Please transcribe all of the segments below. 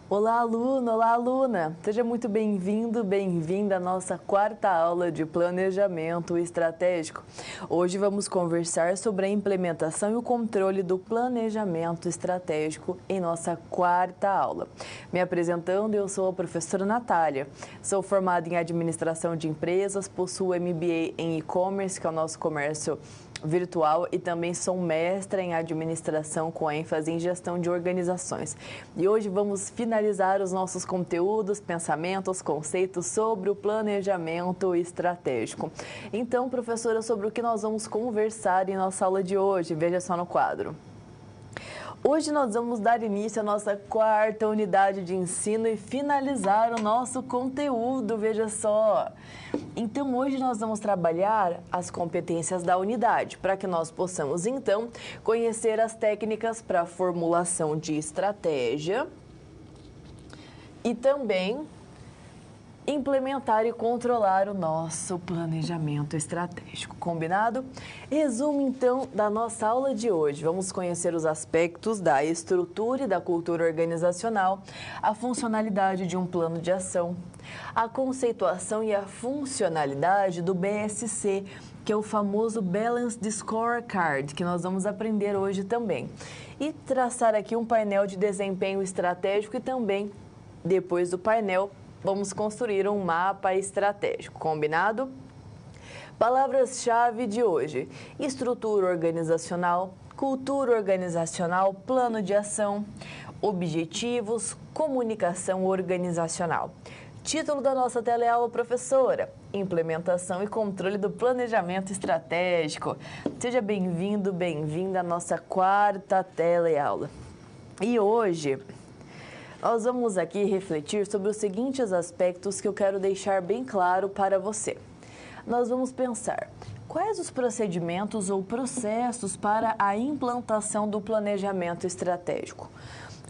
Olá, aluno! Olá, aluna! Seja muito bem-vindo, bem-vinda à nossa quarta aula de Planejamento Estratégico. Hoje vamos conversar sobre a implementação e o controle do planejamento estratégico em nossa quarta aula. Me apresentando, eu sou a professora Natália. Sou formada em Administração de Empresas, possuo MBA em E-Commerce, que é o nosso comércio virtual, e também sou mestra em administração com ênfase em gestão de organizações. E hoje vamos finalizar os nossos conteúdos, pensamentos, conceitos sobre o planejamento estratégico. Então, professora, sobre o que nós vamos conversar em nossa aula de hoje? Veja só no quadro. Hoje nós vamos dar início à nossa quarta unidade de ensino e finalizar o nosso conteúdo, veja só. Então, hoje nós vamos trabalhar as competências da unidade, para que nós possamos, então, conhecer as técnicas para a formulação de estratégia e também implementar e controlar o nosso planejamento estratégico. Combinado? Resumo, então, da nossa aula de hoje. Vamos conhecer os aspectos da estrutura e da cultura organizacional, a funcionalidade de um plano de ação, a conceituação e a funcionalidade do BSC, que é o famoso Balanced Scorecard, que nós vamos aprender hoje também. E traçar aqui um painel de desempenho estratégico e também, depois do painel, vamos construir um mapa estratégico, combinado? Palavras-chave de hoje: estrutura organizacional, cultura organizacional, plano de ação, objetivos, comunicação organizacional. Título da nossa teleaula, professora: Implementação e controle do planejamento estratégico. Seja bem-vindo, bem-vinda à nossa quarta teleaula. E hoje nós vamos aqui refletir sobre os seguintes aspectos que eu quero deixar bem claro para você. Nós vamos pensar quais os procedimentos ou processos para a implantação do planejamento estratégico.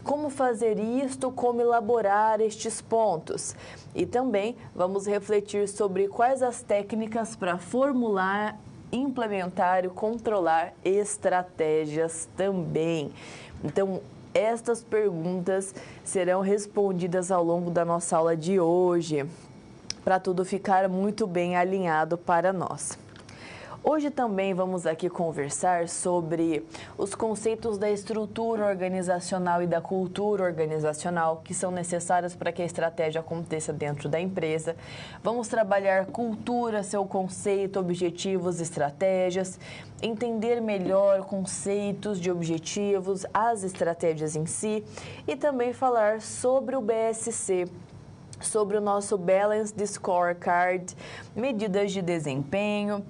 Como fazer isto, como elaborar estes pontos. E também vamos refletir sobre quais as técnicas para formular, implementar e controlar estratégias também. Então, estas perguntas serão respondidas ao longo da nossa aula de hoje, para tudo ficar muito bem alinhado para nós. Hoje também vamos aqui conversar sobre os conceitos da estrutura organizacional e da cultura organizacional que são necessárias para que a estratégia aconteça dentro da empresa. Vamos trabalhar cultura, seu conceito, objetivos, estratégias, entender melhor conceitos de objetivos, as estratégias em si e também falar sobre o BSC, sobre o nosso Balanced Scorecard, medidas de desempenho,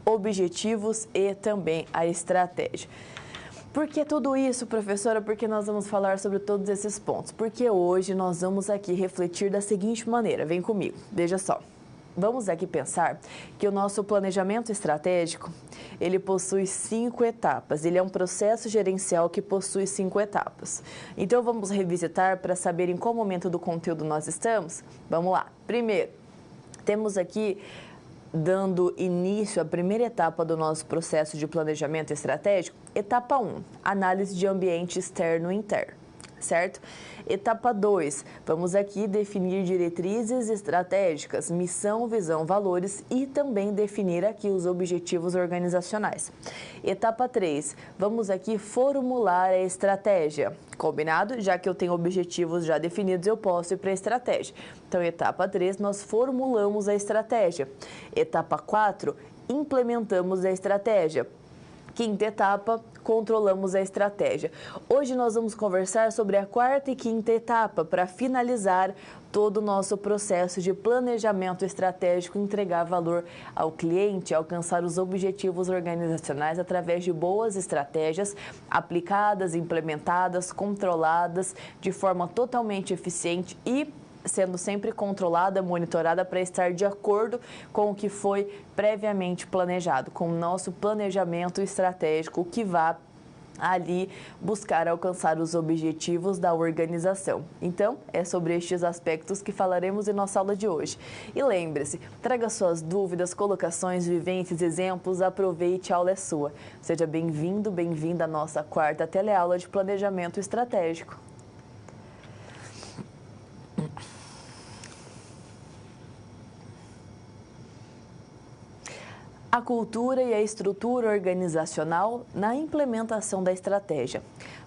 objetivos e também a estratégia. Por que tudo isso, professora? Porque nós vamos falar sobre todos esses pontos. Porque hoje nós vamos aqui refletir da seguinte maneira. Vem comigo, veja só. Vamos aqui pensar que o nosso planejamento estratégico, ele possui 5 etapas. Ele é um processo gerencial que possui 5 etapas. Então, vamos revisitar para saber em qual momento do conteúdo nós estamos? Vamos lá. Primeiro, temos aqui, dando início à primeira etapa do nosso processo de planejamento estratégico, etapa 1, análise de ambiente externo e interno, certo? Etapa 2, vamos aqui definir diretrizes estratégicas, missão, visão, valores e também definir aqui os objetivos organizacionais. Etapa 3, vamos aqui formular a estratégia. Combinado? Já que eu tenho objetivos já definidos, eu posso ir para a estratégia. Então, etapa 3, nós formulamos a estratégia. Etapa 4, implementamos a estratégia. Quinta etapa, controlamos a estratégia. Hoje nós vamos conversar sobre a quarta e quinta etapa para finalizar todo o nosso processo de planejamento estratégico, entregar valor ao cliente, alcançar os objetivos organizacionais através de boas estratégias aplicadas, implementadas, controladas de forma totalmente eficiente e sendo sempre controlada, monitorada para estar de acordo com o que foi previamente planejado, com o nosso planejamento estratégico que vá ali buscar alcançar os objetivos da organização. Então, é sobre estes aspectos que falaremos em nossa aula de hoje. E lembre-se, traga suas dúvidas, colocações, vivências, exemplos, aproveite, a aula é sua. Seja bem-vindo, bem-vinda à nossa quarta teleaula de planejamento estratégico. A cultura e a estrutura organizacional na implementação da estratégia.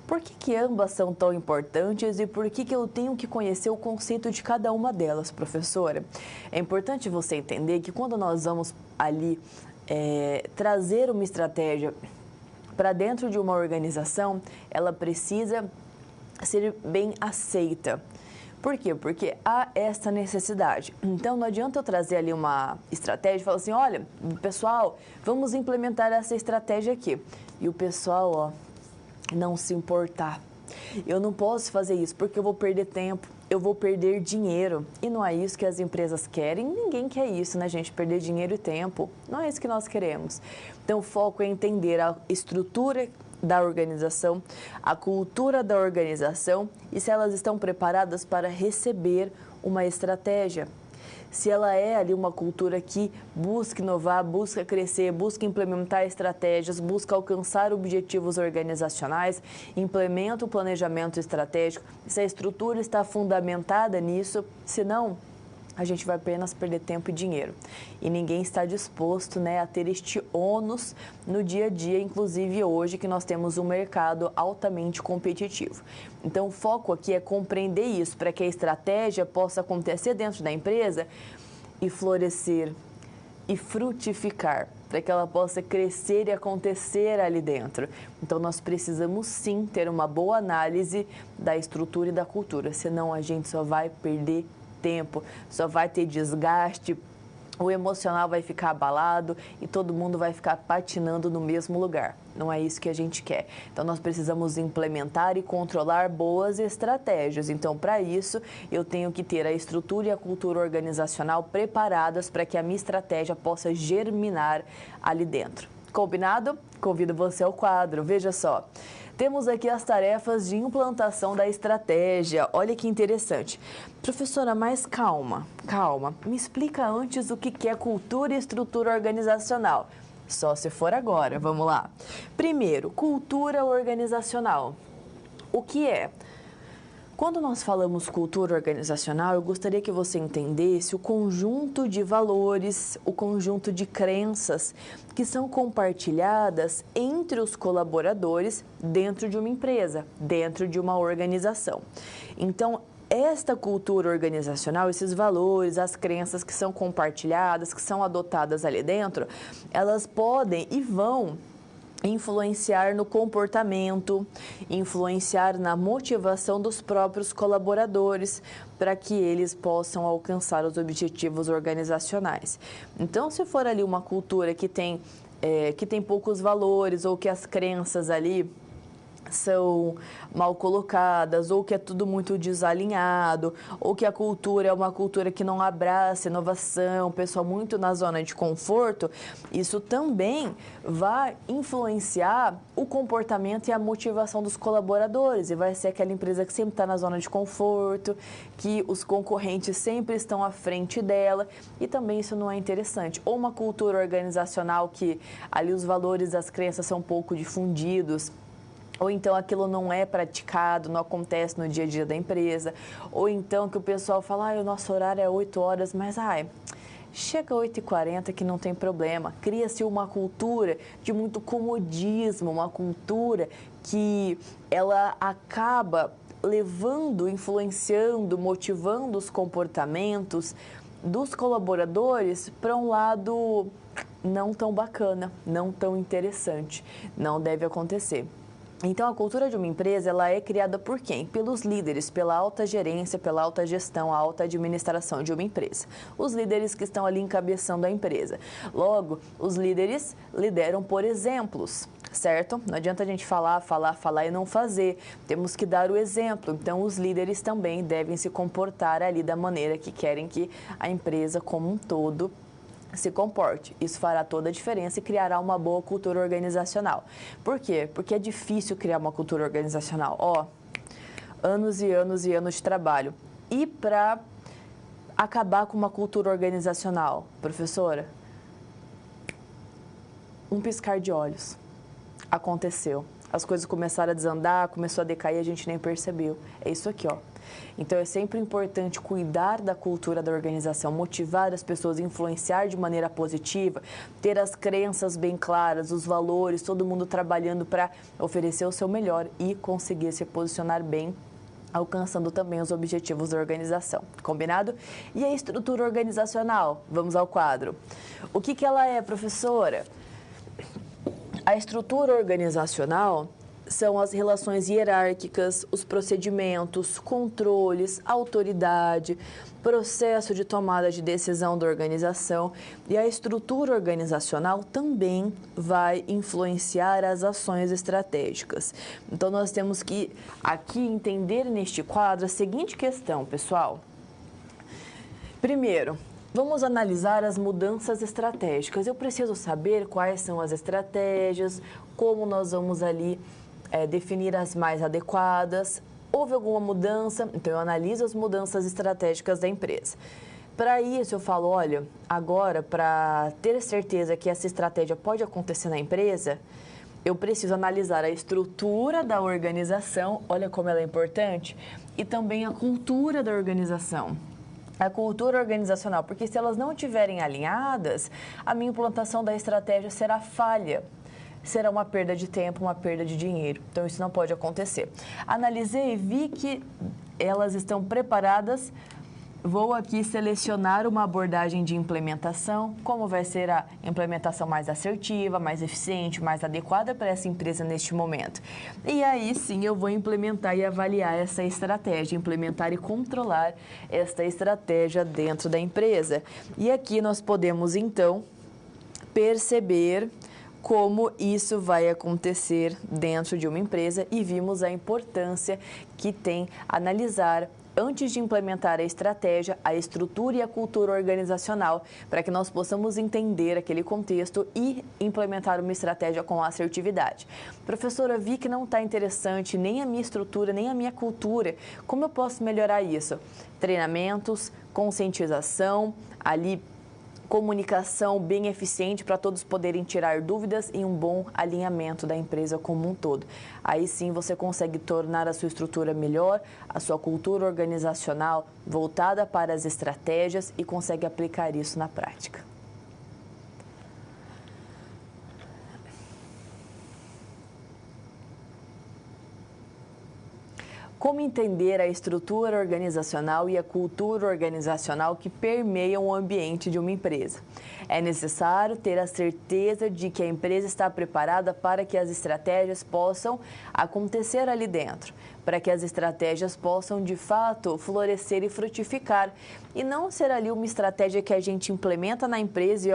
Por que ambas são tão importantes e por que eu tenho que conhecer o conceito de cada uma delas, professora? É importante você entender que quando nós vamos ali trazer uma estratégia para dentro de uma organização, ela precisa ser bem aceita. Por quê? Porque há essa necessidade. Então, não adianta eu trazer ali uma estratégia e falar assim, olha, pessoal, vamos implementar essa estratégia aqui. E o pessoal, não se importar. Eu não posso fazer isso porque eu vou perder tempo, eu vou perder dinheiro. E não é isso que as empresas querem, ninguém quer isso, né, gente? Perder dinheiro e tempo. Não é isso que nós queremos. Então, o foco é entender a estrutura da organização, a cultura da organização e se elas estão preparadas para receber uma estratégia. Se ela é ali uma cultura que busca inovar, busca crescer, busca implementar estratégias, busca alcançar objetivos organizacionais, implementa o planejamento estratégico, se a estrutura está fundamentada nisso, senão a gente vai apenas perder tempo e dinheiro. E ninguém está disposto, a ter este ônus no dia a dia, inclusive hoje que nós temos um mercado altamente competitivo. Então, o foco aqui é compreender isso, para que a estratégia possa acontecer dentro da empresa e florescer e frutificar, para que ela possa crescer e acontecer ali dentro. Então, nós precisamos sim ter uma boa análise da estrutura e da cultura, senão a gente só vai perder tempo, só vai ter desgaste, o emocional vai ficar abalado e todo mundo vai ficar patinando no mesmo lugar. Não é isso que a gente quer. Então, nós precisamos implementar e controlar boas estratégias. Então, para isso, eu tenho que ter a estrutura e a cultura organizacional preparadas para que a minha estratégia possa germinar ali dentro. Combinado? Convido você ao quadro. Veja só. Temos aqui as tarefas de implantação da estratégia. Olha que interessante. Professora, mas calma. Me explica antes o que é cultura e estrutura organizacional. Só se for agora. Vamos lá. Primeiro, cultura organizacional. O que é? Quando nós falamos cultura organizacional, eu gostaria que você entendesse o conjunto de valores, o conjunto de crenças que são compartilhadas entre os colaboradores dentro de uma empresa, dentro de uma organização. Então, esta cultura organizacional, esses valores, as crenças que são compartilhadas, que são adotadas ali dentro, elas podem e vão influenciar no comportamento, influenciar na motivação dos próprios colaboradores para que eles possam alcançar os objetivos organizacionais. Então, se for ali uma cultura que tem poucos valores ou que as crenças ali são mal colocadas, ou que é tudo muito desalinhado, ou que a cultura é uma cultura que não abraça inovação, pessoal muito na zona de conforto, isso também vai influenciar o comportamento e a motivação dos colaboradores, e vai ser aquela empresa que sempre está na zona de conforto, que os concorrentes sempre estão à frente dela, e também isso não é interessante. Ou uma cultura organizacional que ali os valores, as crenças são um pouco difundidos, ou então aquilo não é praticado, não acontece no dia a dia da empresa, ou então que o pessoal fala, o nosso horário é 8 horas, mas chega 8h40 que não tem problema. Cria-se uma cultura de muito comodismo, uma cultura que ela acaba levando, influenciando, motivando os comportamentos dos colaboradores para um lado não tão bacana, não tão interessante. Não deve acontecer. Então, a cultura de uma empresa, ela é criada por quem? Pelos líderes, pela alta gerência, pela alta gestão, a alta administração de uma empresa. Os líderes que estão ali encabeçando a empresa. Logo, os líderes lideram por exemplos, certo? Não adianta a gente falar e não fazer. Temos que dar o exemplo. Então, os líderes também devem se comportar ali da maneira que querem que a empresa como um todo se comporte. Isso fará toda a diferença e criará uma boa cultura organizacional. Por quê? Porque é difícil criar uma cultura organizacional. Anos e anos e anos de trabalho. E para acabar com uma cultura organizacional, professora, um piscar de olhos. Aconteceu. as coisas começaram a desandar, começou a decair, a gente nem percebeu. É isso aqui, ó. Então, é sempre importante cuidar da cultura da organização, motivar as pessoas, influenciar de maneira positiva, ter as crenças bem claras, os valores, todo mundo trabalhando para oferecer o seu melhor e conseguir se posicionar bem, alcançando também os objetivos da organização. Combinado? E a estrutura organizacional? Vamos ao quadro. O que ela é, professora? A estrutura organizacional são as relações hierárquicas, os procedimentos, controles, autoridade, processo de tomada de decisão da organização, e a estrutura organizacional também vai influenciar as ações estratégicas. Então, nós temos que aqui entender neste quadro a seguinte questão, pessoal. Primeiro, vamos analisar as mudanças estratégicas. Eu preciso saber quais são as estratégias, como nós vamos ali definir as mais adequadas. Houve alguma mudança? Então, eu analiso as mudanças estratégicas da empresa. Para isso, eu falo, olha, agora, para ter certeza que essa estratégia pode acontecer na empresa, eu preciso analisar a estrutura da organização, olha como ela é importante, e também a cultura da organização. A cultura organizacional, porque se elas não estiverem alinhadas, a minha implantação da estratégia será falha. Será uma perda de tempo, uma perda de dinheiro. Então, isso não pode acontecer. Analisei e vi que elas estão preparadas. Vou aqui selecionar uma abordagem de implementação, como vai ser a implementação mais assertiva, mais eficiente, mais adequada para essa empresa neste momento. E aí sim eu vou implementar e avaliar essa estratégia, implementar e controlar esta estratégia dentro da empresa. E aqui nós podemos então perceber como isso vai acontecer dentro de uma empresa e vimos a importância que tem analisar, antes de implementar a estratégia, a estrutura e a cultura organizacional, para que nós possamos entender aquele contexto e implementar uma estratégia com assertividade. Professora, vi que não está interessante nem a minha estrutura, nem a minha cultura. Como eu posso melhorar isso? Treinamentos, conscientização, ali comunicação bem eficiente para todos poderem tirar dúvidas e um bom alinhamento da empresa como um todo. Aí sim você consegue tornar a sua estrutura melhor, a sua cultura organizacional voltada para as estratégias e consegue aplicar isso na prática. Como entender a estrutura organizacional e a cultura organizacional que permeiam o ambiente de uma empresa? É necessário ter a certeza de que a empresa está preparada para que as estratégias possam acontecer ali dentro, para que as estratégias possam, de fato, florescer e frutificar, e não ser ali uma estratégia que a gente implementa na empresa e,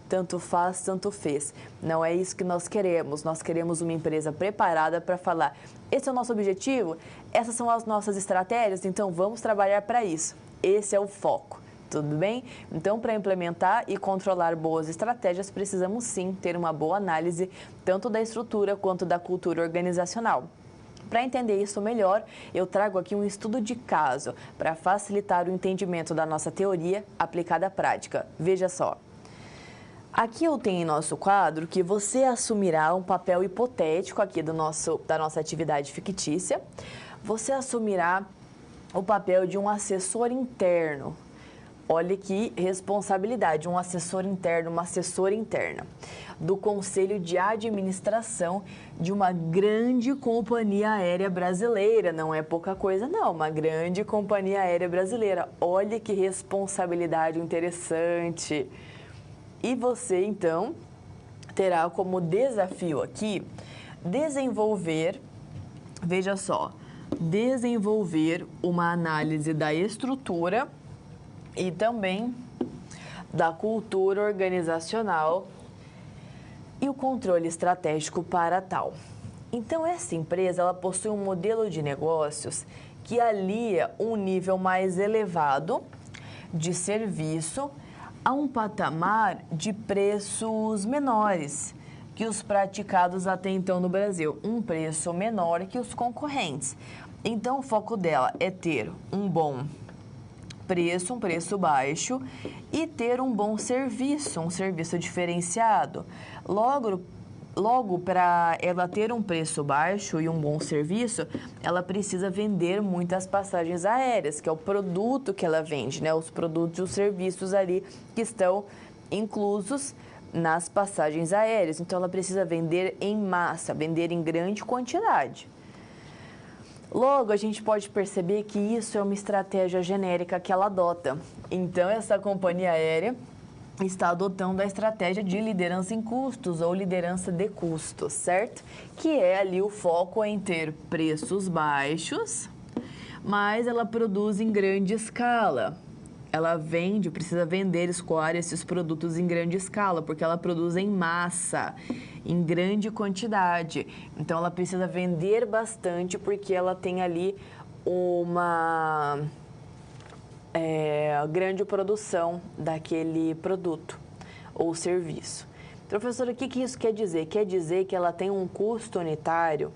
tanto faz, tanto fez. Não é isso que nós queremos. Nós queremos uma empresa preparada para falar, esse é o nosso objetivo, essas são as nossas estratégias, então vamos trabalhar para isso. Esse é o foco. Tudo bem? Então, para implementar e controlar boas estratégias, precisamos sim ter uma boa análise tanto da estrutura quanto da cultura organizacional. Para entender isso melhor, eu trago aqui um estudo de caso para facilitar o entendimento da nossa teoria aplicada à prática. Veja só. Aqui eu tenho em nosso quadro que você assumirá um papel hipotético aqui da nossa atividade fictícia. Você assumirá o papel de um assessor interno. Olha que responsabilidade, um assessor interno, uma assessora interna do Conselho de Administração de uma grande companhia aérea brasileira. Não é pouca coisa, não, uma grande companhia aérea brasileira. Olha que responsabilidade interessante. E você, então, terá como desafio aqui desenvolver, veja só, desenvolver uma análise da estrutura e também da cultura organizacional e o controle estratégico para tal. Então, essa empresa ela possui um modelo de negócios que alia um nível mais elevado de serviço a um patamar de preços menores que os praticados até então no Brasil, um preço menor que os concorrentes. Então, o foco dela é ter um bom preço, um preço baixo e ter um bom serviço, um serviço diferenciado. Logo, Logo, para ela ter um preço baixo e um bom serviço, ela precisa vender muitas passagens aéreas, que é o produto que ela vende, né? Os produtos e os serviços ali que estão inclusos nas passagens aéreas. Então, ela precisa vender em massa, vender em grande quantidade. Logo, a gente pode perceber que isso é uma estratégia genérica que ela adota. Então, essa companhia aérea está adotando a estratégia de liderança em custos ou liderança de custos, certo? Que é ali o foco em ter preços baixos, mas ela produz em grande escala. Ela vende, precisa vender, escoar esses produtos em grande escala, porque ela produz em massa, em grande quantidade. Então, ela precisa vender bastante, porque ela tem ali uma grande produção daquele produto ou serviço. Professora, o que isso quer dizer? Quer dizer que ela tem um custo unitário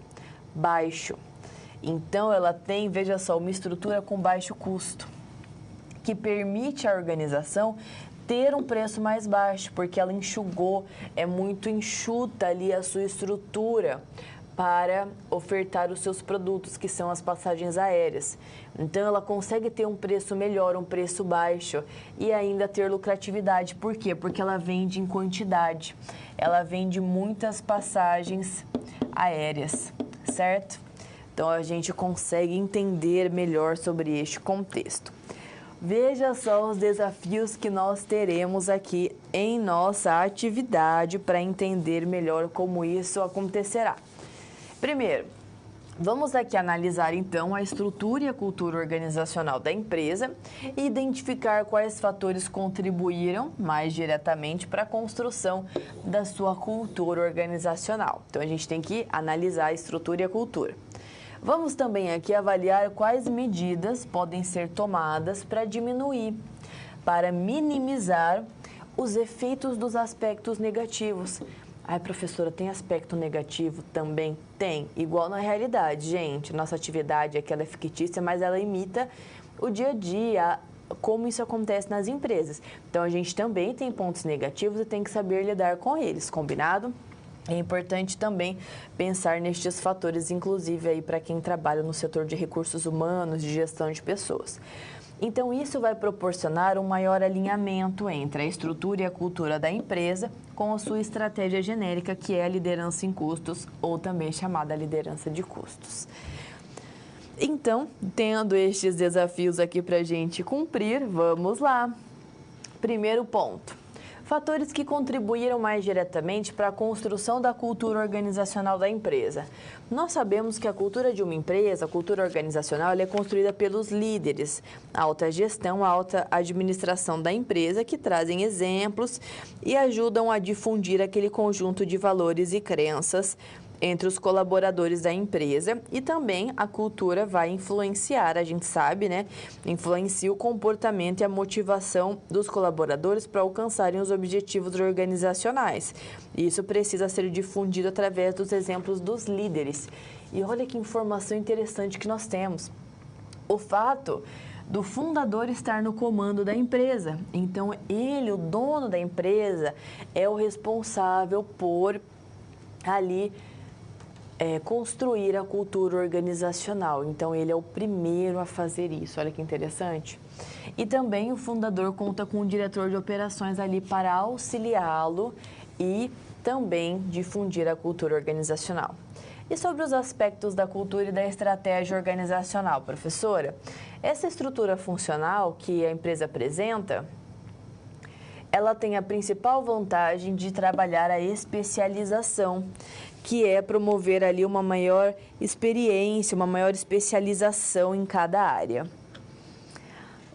baixo. Então, ela tem, veja só, uma estrutura com baixo custo, que permite à organização ter um preço mais baixo, porque ela enxugou, é muito enxuta ali a sua estrutura para ofertar os seus produtos, que são as passagens aéreas. Então, ela consegue ter um preço melhor, um preço baixo e ainda ter lucratividade. Por quê? Porque ela vende em quantidade. Ela vende muitas passagens aéreas, certo? Então, a gente consegue entender melhor sobre este contexto. Veja só os desafios que nós teremos aqui em nossa atividade para entender melhor como isso acontecerá. Primeiro, vamos aqui analisar então a estrutura e a cultura organizacional da empresa e identificar quais fatores contribuíram mais diretamente para a construção da sua cultura organizacional. Então, a gente tem que analisar a estrutura e a cultura. Vamos também aqui avaliar quais medidas podem ser tomadas para diminuir, para minimizar os efeitos dos aspectos negativos. Ai, professora, tem aspecto negativo? Também tem. Igual na realidade, gente. Nossa atividade aqui ela é fictícia, mas ela imita o dia a dia, como isso acontece nas empresas. Então, a gente também tem pontos negativos e tem que saber lidar com eles, combinado? É importante também pensar nestes fatores, inclusive aí para quem trabalha no setor de recursos humanos, de gestão de pessoas. Então, isso vai proporcionar um maior alinhamento entre a estrutura e a cultura da empresa com a sua estratégia genérica, que é a liderança em custos, ou também chamada liderança de custos. Então, tendo estes desafios aqui para a gente cumprir, vamos lá. Primeiro ponto. Fatores que contribuíram mais diretamente para a construção da cultura organizacional da empresa. Nós sabemos que a cultura de uma empresa, a cultura organizacional, ela é construída pelos líderes, a alta gestão, a alta administração da empresa, que trazem exemplos e ajudam a difundir aquele conjunto de valores e crenças entre os colaboradores da empresa, e também a cultura vai influenciar, a gente sabe, né? Influencia o comportamento e a motivação dos colaboradores para alcançarem os objetivos organizacionais. Isso precisa ser difundido através dos exemplos dos líderes. E olha que informação interessante que nós temos. O fato do fundador estar no comando da empresa. Então, ele, o dono da empresa, é o responsável por ali construir a cultura organizacional. Então, ele é o primeiro a fazer isso. Olha que interessante. E também o fundador conta com um diretor de operações ali para auxiliá-lo e também difundir a cultura organizacional. E sobre os aspectos da cultura e da estratégia organizacional, professora? Essa estrutura funcional que a empresa apresenta, ela tem a principal vantagem de trabalhar a especialização, que é promover ali uma maior experiência, uma maior especialização em cada área.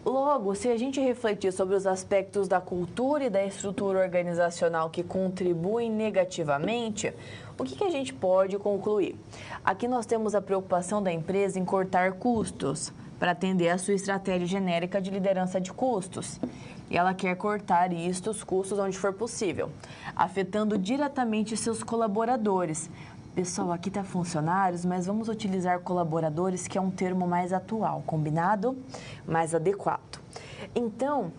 Logo, se a gente refletir sobre os aspectos da cultura e da estrutura organizacional que contribuem negativamente, o que a gente pode concluir? Aqui nós temos a preocupação da empresa em cortar custos para atender a sua estratégia genérica de liderança de custos. E ela quer cortar os custos onde for possível, afetando diretamente seus colaboradores. Pessoal, aqui está funcionários, mas vamos utilizar colaboradores, que é um termo mais atual, combinado? Mais adequado. Então,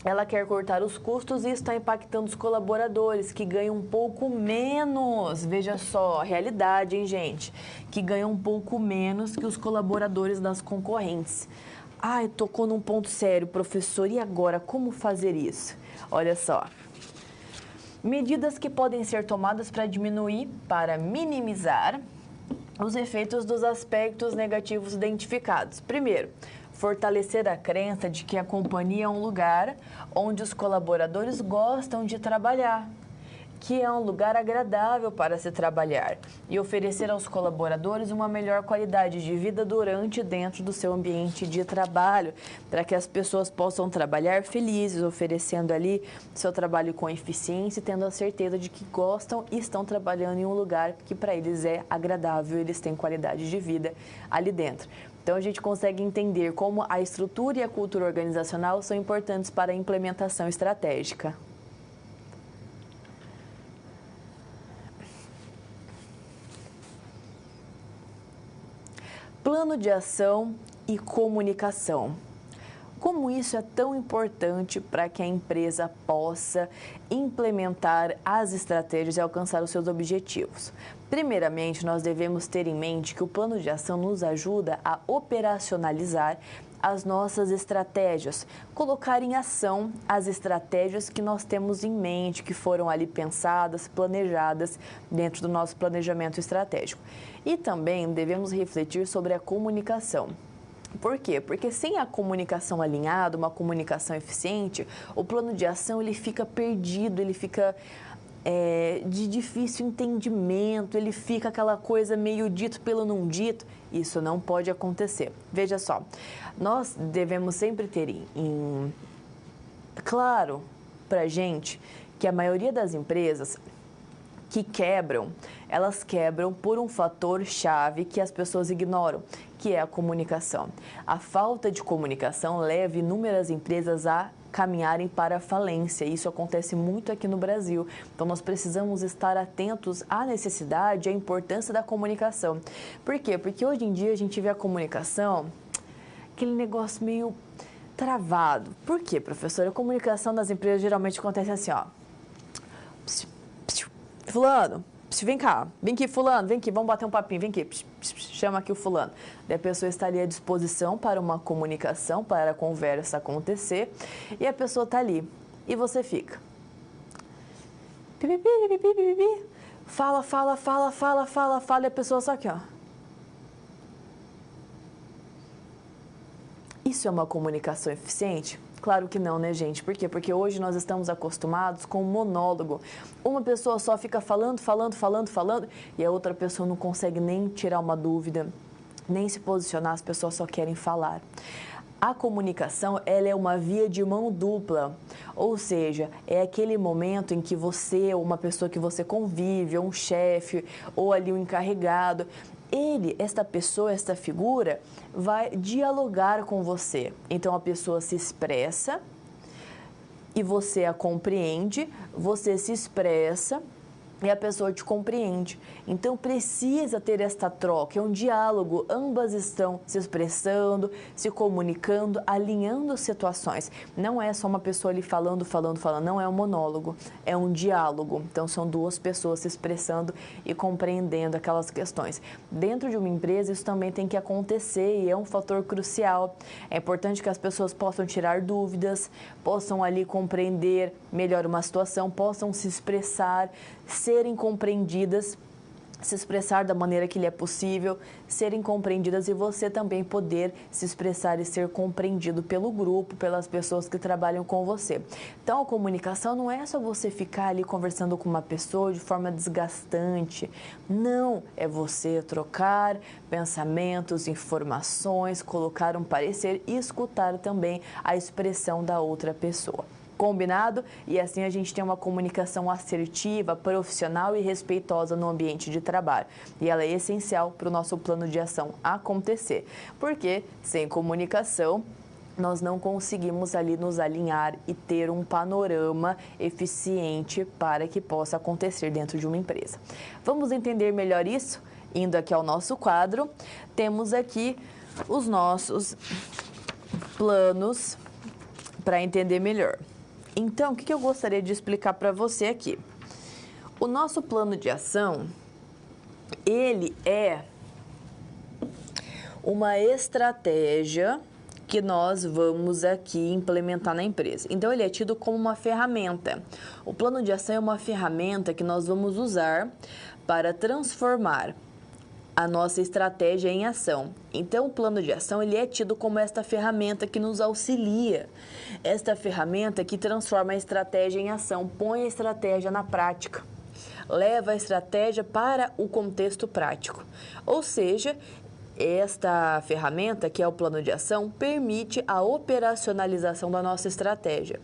ela quer cortar os custos e está impactando os colaboradores, que ganham um pouco menos. Veja só, a realidade, hein, gente? Que ganham um pouco menos que os colaboradores das concorrentes. Ai, tocou num ponto sério, professor. E agora, como fazer isso? Olha só. Medidas que podem ser tomadas para minimizar os efeitos dos aspectos negativos identificados. Primeiro, fortalecer a crença de que a companhia é um lugar onde os colaboradores gostam de trabalhar, que é um lugar agradável para se trabalhar, e oferecer aos colaboradores uma melhor qualidade de vida durante e dentro do seu ambiente de trabalho, para que as pessoas possam trabalhar felizes, oferecendo ali seu trabalho com eficiência, tendo a certeza de que gostam e estão trabalhando em um lugar que para eles é agradável, eles têm qualidade de vida ali dentro. Então, a gente consegue entender como a estrutura e a cultura organizacional são importantes para a implementação estratégica. Plano de ação e comunicação. Como isso é tão importante para que a empresa possa implementar as estratégias e alcançar os seus objetivos? Primeiramente, nós devemos ter em mente que o plano de ação nos ajuda a operacionalizar as nossas estratégias, colocar em ação as estratégias que nós temos em mente, que foram ali pensadas, planejadas dentro do nosso planejamento estratégico. E também devemos refletir sobre a comunicação. Por quê? Porque sem a comunicação alinhada, uma comunicação eficiente, o plano de ação ele fica perdido, ele fica de difícil entendimento, ele fica aquela coisa meio dito pelo não dito. Isso não pode acontecer. Veja só, nós devemos sempre ter claro para a gente que a maioria das empresas que quebram, elas quebram por um fator chave que as pessoas ignoram, que é a comunicação. A falta de comunicação leva inúmeras empresas a caminharem para a falência. Isso acontece muito aqui no Brasil. Então, nós precisamos estar atentos à necessidade e à importância da comunicação. Por quê? Porque hoje em dia a gente vê a comunicação, aquele negócio meio travado. Por quê, professora? A comunicação das empresas geralmente acontece assim, ó. Fulano, vem cá, vem aqui, fulano, vem aqui, vamos bater um papinho, vem aqui, chama aqui o fulano. Daí a pessoa estaria à disposição para uma comunicação, para a conversa acontecer, e a pessoa está ali, e você fica. Fala, e a pessoa só aqui, ó. Isso é uma comunicação eficiente? Claro que não, né, gente? Por quê? Porque hoje nós estamos acostumados com um monólogo. Uma pessoa só fica falando, e a outra pessoa não consegue nem tirar uma dúvida, nem se posicionar, as pessoas só querem falar. A comunicação, ela é uma via de mão dupla, ou seja, é aquele momento em que você, ou uma pessoa que você convive, ou um chefe, ou ali um encarregado, esta pessoa, esta figura, vai dialogar com você. Então, a pessoa se expressa e você a compreende, você se expressa e a pessoa te compreende. Então, precisa ter esta troca, é um diálogo. Ambas estão se expressando, se comunicando, alinhando situações. Não é só uma pessoa ali falando, não é um monólogo, é um diálogo. Então, são duas pessoas se expressando e compreendendo aquelas questões. Dentro de uma empresa, isso também tem que acontecer e é um fator crucial. É importante que as pessoas possam tirar dúvidas, possam ali compreender melhor uma situação, possam se expressar, serem compreendidas, se expressar da maneira que lhe é possível, serem compreendidas e você também poder se expressar e ser compreendido pelo grupo, pelas pessoas que trabalham com você. Então, a comunicação não é só você ficar ali conversando com uma pessoa de forma desgastante. Não, é você trocar pensamentos, informações, colocar um parecer e escutar também a expressão da outra pessoa. Combinado? E assim a gente tem uma comunicação assertiva, profissional e respeitosa no ambiente de trabalho. E ela é essencial para o nosso plano de ação acontecer. Porque sem comunicação, nós não conseguimos ali nos alinhar e ter um panorama eficiente para que possa acontecer dentro de uma empresa. Vamos entender melhor isso? Indo aqui ao nosso quadro, temos aqui os nossos planos para entender melhor. Então, o que eu gostaria de explicar para você aqui? O nosso plano de ação, ele é uma estratégia que nós vamos aqui implementar na empresa. Então, ele é tido como uma ferramenta. O plano de ação é uma ferramenta que nós vamos usar para transformar a nossa estratégia em ação. Então, o plano de ação, ele é tido como esta ferramenta que nos auxilia, esta ferramenta que transforma a estratégia em ação, põe a estratégia na prática, leva a estratégia para o contexto prático. Ou seja, esta ferramenta, que é o plano de ação, permite a operacionalização da nossa estratégia.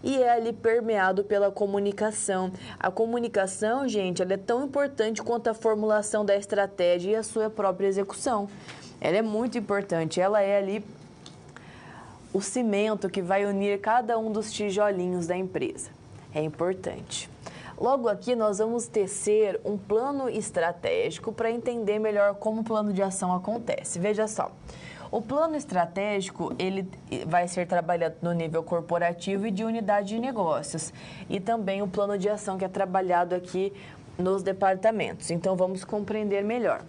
E é ali permeado pela comunicação. A comunicação, gente, ela é tão importante quanto a formulação da estratégia e a sua própria execução. Ela é muito importante, ela é ali o cimento que vai unir cada um dos tijolinhos da empresa. É importante. Logo aqui, nós vamos tecer um plano estratégico para entender melhor como o plano de ação acontece. Veja só, o plano estratégico, ele vai ser trabalhado no nível corporativo e de unidade de negócios. E também o plano de ação que é trabalhado aqui nos departamentos. Então, vamos compreender melhor.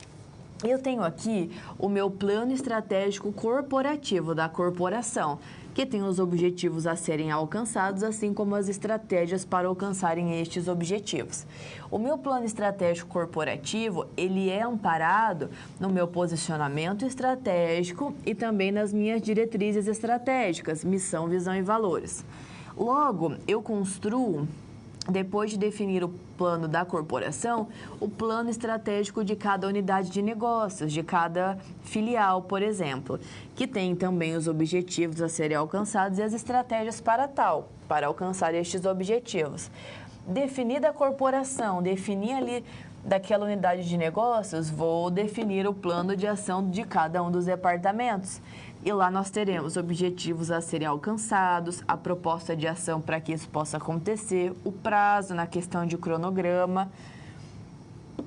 Eu tenho aqui o meu plano estratégico corporativo da corporação, que tem os objetivos a serem alcançados, assim como as estratégias para alcançarem estes objetivos. O meu plano estratégico corporativo, ele é amparado no meu posicionamento estratégico e também nas minhas diretrizes estratégicas, missão, visão e valores. Logo, eu construo, depois de definir o plano da corporação, o plano estratégico de cada unidade de negócios, de cada filial, por exemplo, que tem também os objetivos a serem alcançados e as estratégias para alcançar estes objetivos. Definida a corporação, definir ali daquela unidade de negócios, vou definir o plano de ação de cada um dos departamentos. E lá nós teremos objetivos a serem alcançados, a proposta de ação para que isso possa acontecer, o prazo na questão de cronograma,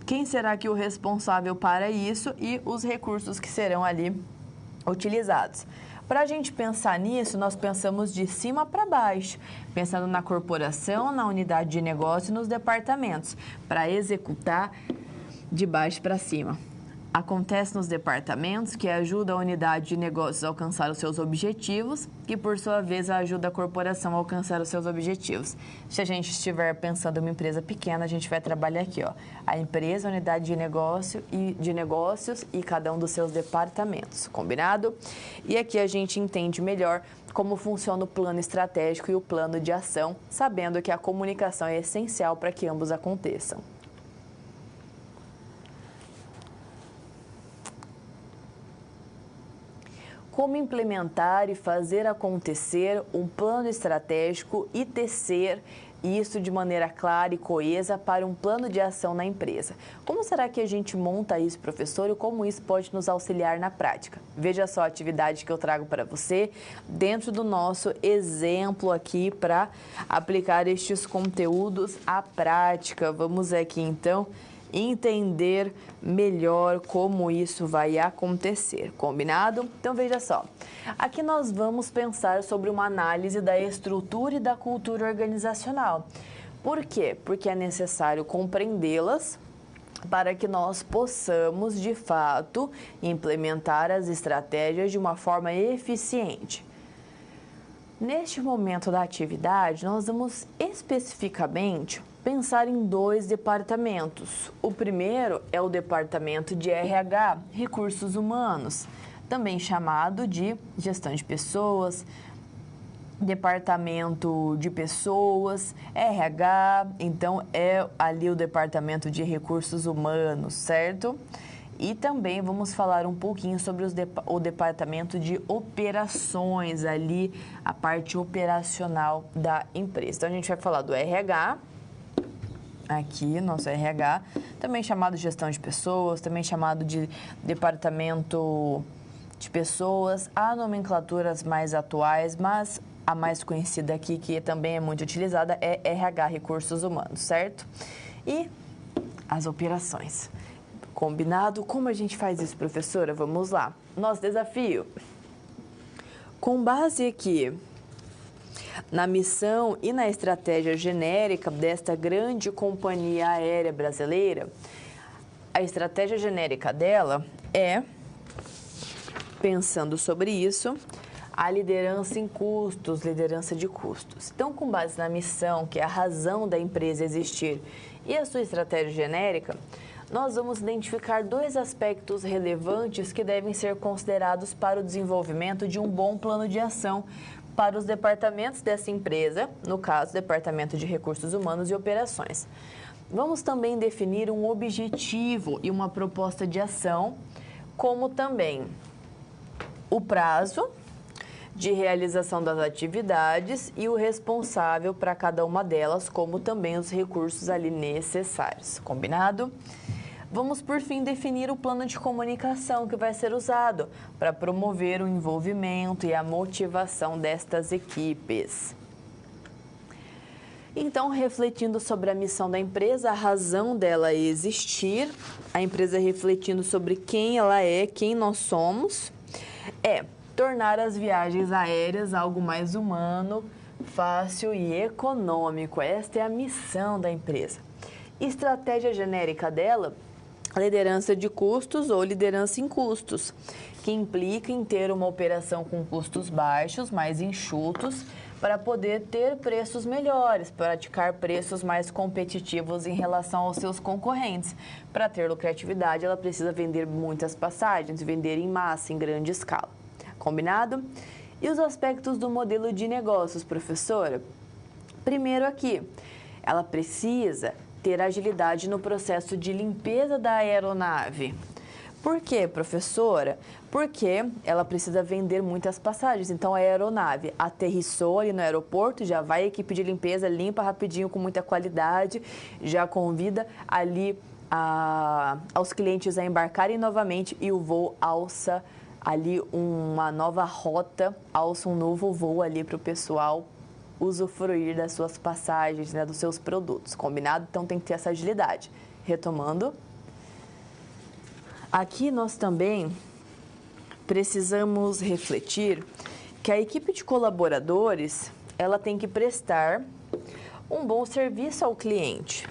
quem será que o responsável para isso e os recursos que serão ali utilizados. Para a gente pensar nisso, nós pensamos de cima para baixo, pensando na corporação, na unidade de negócio e nos departamentos, para executar de baixo para cima. Acontece nos departamentos, que ajuda a unidade de negócios a alcançar os seus objetivos, que por sua vez ajuda a corporação a alcançar os seus objetivos. Se a gente estiver pensando em uma empresa pequena, a gente vai trabalhar aqui, ó, a empresa, a unidade de negócios e cada um dos seus departamentos, combinado? E aqui a gente entende melhor como funciona o plano estratégico e o plano de ação, sabendo que a comunicação é essencial para que ambos aconteçam. Como implementar e fazer acontecer um plano estratégico e tecer isso de maneira clara e coesa para um plano de ação na empresa. Como será que a gente monta isso, professor, e como isso pode nos auxiliar na prática? Veja só a atividade que eu trago para você dentro do nosso exemplo aqui para aplicar estes conteúdos à prática. Vamos aqui, então, entender melhor como isso vai acontecer, combinado? Então, veja só, aqui nós vamos pensar sobre uma análise da estrutura e da cultura organizacional. Por quê? Porque é necessário compreendê-las para que nós possamos, de fato, implementar as estratégias de uma forma eficiente. Neste momento da atividade, nós vamos especificamente pensar em 2 departamentos. O primeiro é o departamento de RH, Recursos Humanos, também chamado de Gestão de Pessoas, Departamento de Pessoas, RH, então é ali o Departamento de Recursos Humanos, certo? E também vamos falar um pouquinho sobre o departamento de operações, ali a parte operacional da empresa. Então, a gente vai falar do RH, aqui, nosso RH, também chamado de gestão de pessoas, também chamado de departamento de pessoas. Há nomenclaturas mais atuais, mas a mais conhecida aqui, que também é muito utilizada, é RH, Recursos Humanos, certo? E as operações. Combinado? Como a gente faz isso, professora? Vamos lá. Nosso desafio. Com base aqui Na missão e na estratégia genérica desta grande companhia aérea brasileira, a estratégia genérica dela é, pensando sobre isso, a liderança em custos, liderança de custos. Então, com base na missão, que é a razão da empresa existir, e a sua estratégia genérica, nós vamos identificar 2 aspectos relevantes que devem ser considerados para o desenvolvimento de um bom plano de ação para os departamentos dessa empresa, no caso, Departamento de Recursos Humanos e Operações. Vamos também definir um objetivo e uma proposta de ação, como também o prazo de realização das atividades e o responsável para cada uma delas, como também os recursos ali necessários. Combinado? Vamos, por fim, definir o plano de comunicação que vai ser usado para promover o envolvimento e a motivação destas equipes. Então, refletindo sobre a missão da empresa, a razão dela existir, a empresa refletindo sobre quem ela é, quem nós somos, é tornar as viagens aéreas algo mais humano, fácil e econômico. Esta é a missão da empresa. Estratégia genérica dela, liderança de custos ou liderança em custos, que implica em ter uma operação com custos baixos, mais enxutos, para poder ter preços melhores, praticar preços mais competitivos em relação aos seus concorrentes. Para ter lucratividade, ela precisa vender muitas passagens, vender em massa, em grande escala. Combinado? E os aspectos do modelo de negócios, professora? Primeiro aqui, ela precisa ter agilidade no processo de limpeza da aeronave. Por quê, professora? Porque ela precisa vender muitas passagens. Então, a aeronave aterrissou ali no aeroporto, já vai a equipe de limpeza, limpa rapidinho, com muita qualidade, já convida ali aos clientes a embarcarem novamente e o voo alça ali uma nova rota, alça um novo voo ali para o pessoal usufruir das suas passagens, né, dos seus produtos. Combinado? Então, tem que ter essa agilidade. Retomando. Aqui nós também precisamos refletir que a equipe de colaboradores, ela tem que prestar um bom serviço ao cliente,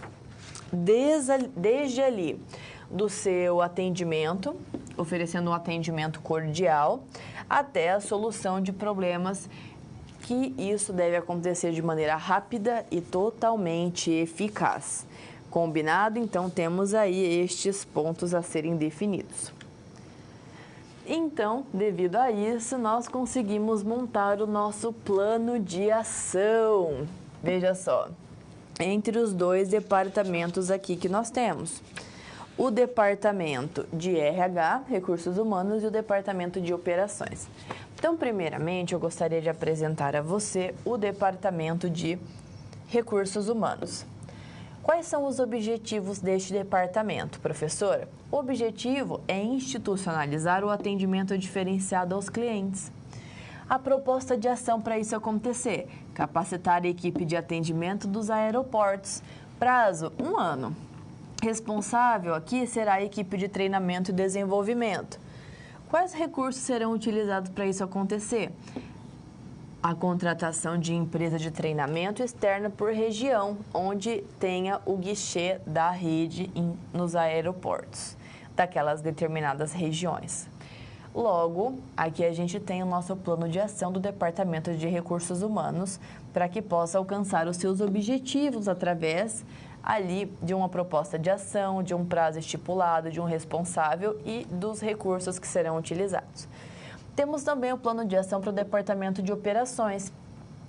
desde ali do seu atendimento, oferecendo um atendimento cordial, até a solução de problemas, que isso deve acontecer de maneira rápida e totalmente eficaz. Combinado? Então, temos aí estes pontos a serem definidos. Então, devido a isso, nós conseguimos montar o nosso plano de ação. Veja só, entre os 2 departamentos aqui que nós temos. O departamento de RH, Recursos Humanos, e o departamento de Operações. Então, primeiramente, eu gostaria de apresentar a você o departamento de Recursos Humanos. Quais são os objetivos deste departamento, professora? O objetivo é institucionalizar o atendimento diferenciado aos clientes. A proposta de ação para isso acontecer: capacitar a equipe de atendimento dos aeroportos. Prazo: 1 ano. Responsável aqui será a equipe de treinamento e desenvolvimento. Quais recursos serão utilizados para isso acontecer? A contratação de empresa de treinamento externa por região, onde tenha o guichê da rede nos aeroportos, daquelas determinadas regiões. Logo, aqui a gente tem o nosso plano de ação do Departamento de Recursos Humanos para que possa alcançar os seus objetivos através ali de uma proposta de ação, de um prazo estipulado, de um responsável e dos recursos que serão utilizados. Temos também o plano de ação para o Departamento de Operações.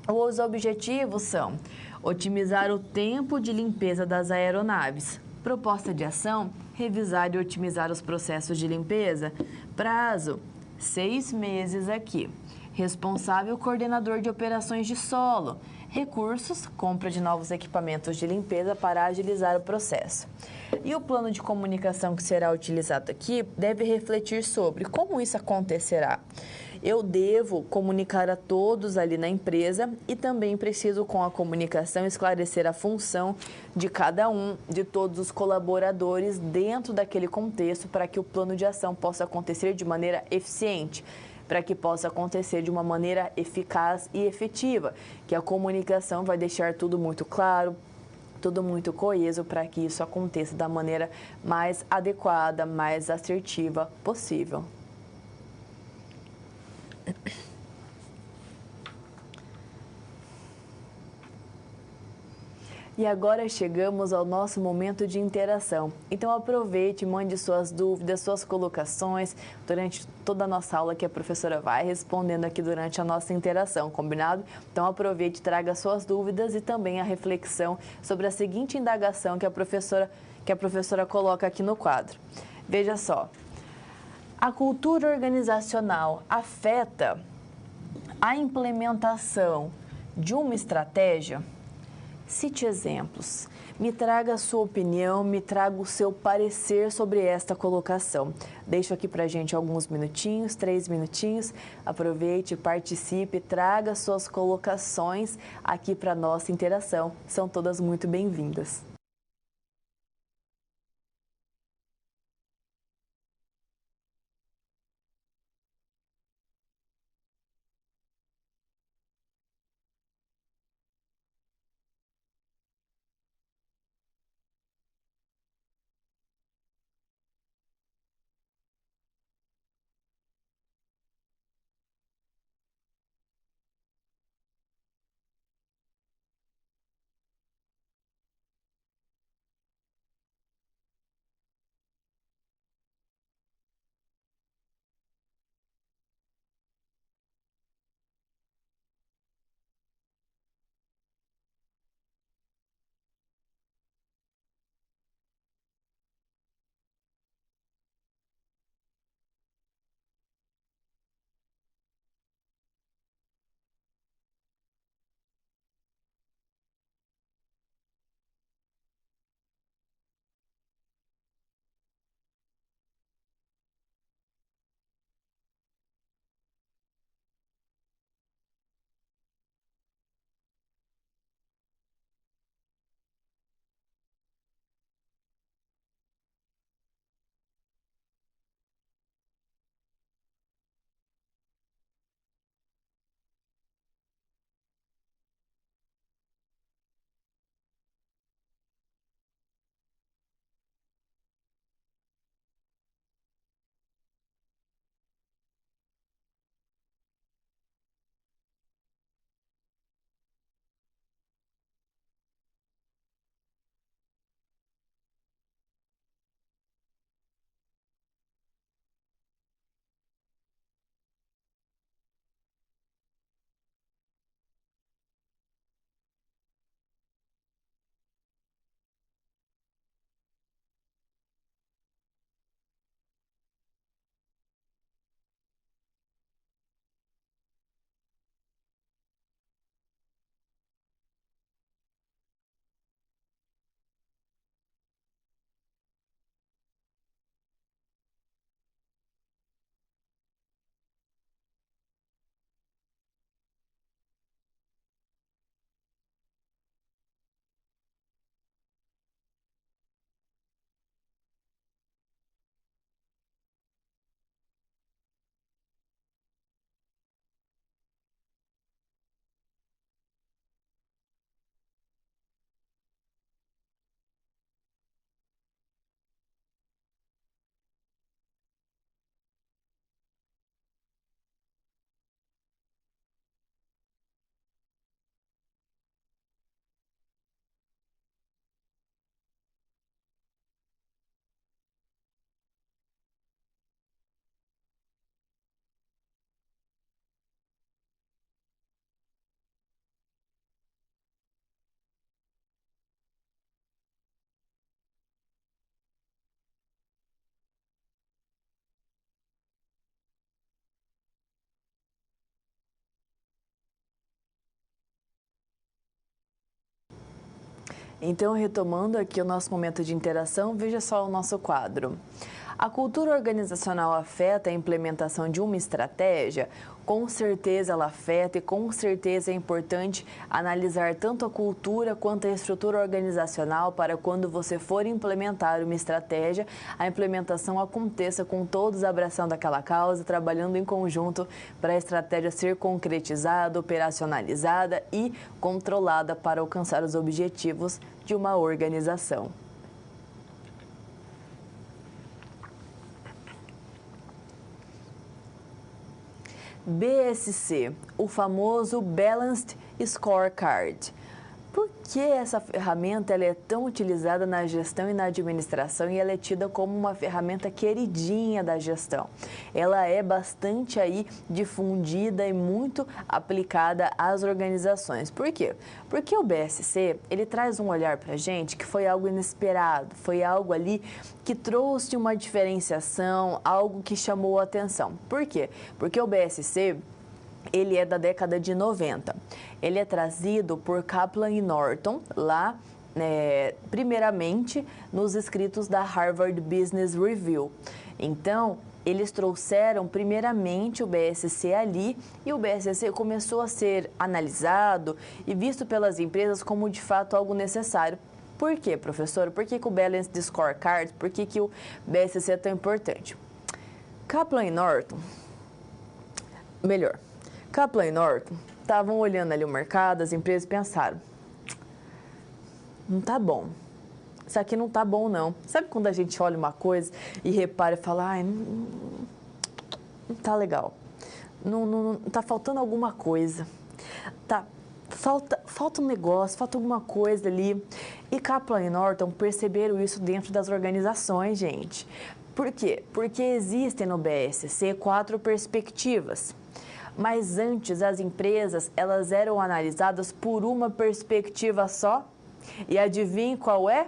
Os objetivos são otimizar o tempo de limpeza das aeronaves. Proposta de ação: revisar e otimizar os processos de limpeza. Prazo: 6 meses aqui. Responsável: coordenador de operações de solo. Recursos: compra de novos equipamentos de limpeza para agilizar o processo. E o plano de comunicação que será utilizado aqui deve refletir sobre como isso acontecerá. Eu devo comunicar a todos ali na empresa e também preciso, com a comunicação, esclarecer a função de cada um, de todos os colaboradores dentro daquele contexto, para que o plano de ação possa acontecer de maneira eficiente. para que possa acontecer de uma maneira eficaz e efetiva, que a comunicação vai deixar tudo muito claro, tudo muito coeso para que isso aconteça da maneira mais adequada, mais assertiva possível. E agora chegamos ao nosso momento de interação. Então aproveite, mande suas dúvidas, suas colocações durante toda a nossa aula que a professora vai respondendo aqui durante a nossa interação, combinado? Então aproveite, traga suas dúvidas e também a reflexão sobre a seguinte indagação que a professora coloca aqui no quadro. Veja só, a cultura organizacional afeta a implementação de uma estratégia? Cite exemplos, me traga a sua opinião, me traga o seu parecer sobre esta colocação. Deixo aqui para a gente alguns minutinhos, 3 minutinhos, aproveite, participe, traga suas colocações aqui para a nossa interação. São todas muito bem-vindas. Então, retomando aqui o nosso momento de interação, veja só o nosso quadro. A cultura organizacional afeta a implementação de uma estratégia? Com certeza ela afeta e com certeza é importante analisar tanto a cultura quanto a estrutura organizacional para quando você for implementar uma estratégia, a implementação aconteça com todos abraçando aquela causa, trabalhando em conjunto para a estratégia ser concretizada, operacionalizada e controlada para alcançar os objetivos de uma organização. BSC, o famoso Balanced Scorecard. Por que essa ferramenta ela é tão utilizada na gestão e na administração e ela é tida como uma ferramenta queridinha da gestão? Ela é bastante aí difundida e muito aplicada às organizações. Por quê? Porque o BSC, ele traz um olhar para a gente que foi algo inesperado, foi algo ali que trouxe uma diferenciação, algo que chamou a atenção. Por quê? Porque o BSC, ele é da década de 90. Ele é trazido por Kaplan e Norton, lá, primeiramente, nos escritos da Harvard Business Review. Então, eles trouxeram primeiramente o BSC ali e o BSC começou a ser analisado e visto pelas empresas como, de fato, algo necessário. Por quê, professor? Por que o Balanced Scorecard, por que o BSC é tão importante? Kaplan e Norton estavam olhando ali o mercado, as empresas pensaram, não tá bom, isso aqui não tá bom não. Sabe quando a gente olha uma coisa e repara e fala, ai, não tá legal, não tá faltando alguma coisa, falta um negócio, falta alguma coisa ali. E Kaplan e Norton perceberam isso dentro das organizações, gente. Por quê? Porque existem no BSC 4 perspectivas. Mas antes, as empresas, elas eram analisadas por uma perspectiva só. E adivinhe qual é?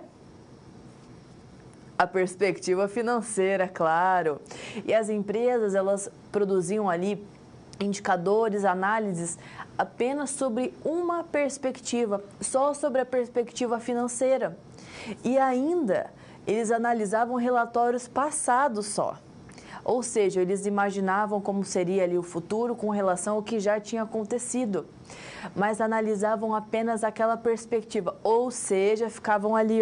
A perspectiva financeira, claro. E as empresas, elas produziam ali indicadores, análises apenas sobre uma perspectiva, só sobre a perspectiva financeira. E ainda, eles analisavam relatórios passados só. Ou seja, eles imaginavam como seria ali o futuro com relação ao que já tinha acontecido, mas analisavam apenas aquela perspectiva, ou seja, ficavam ali,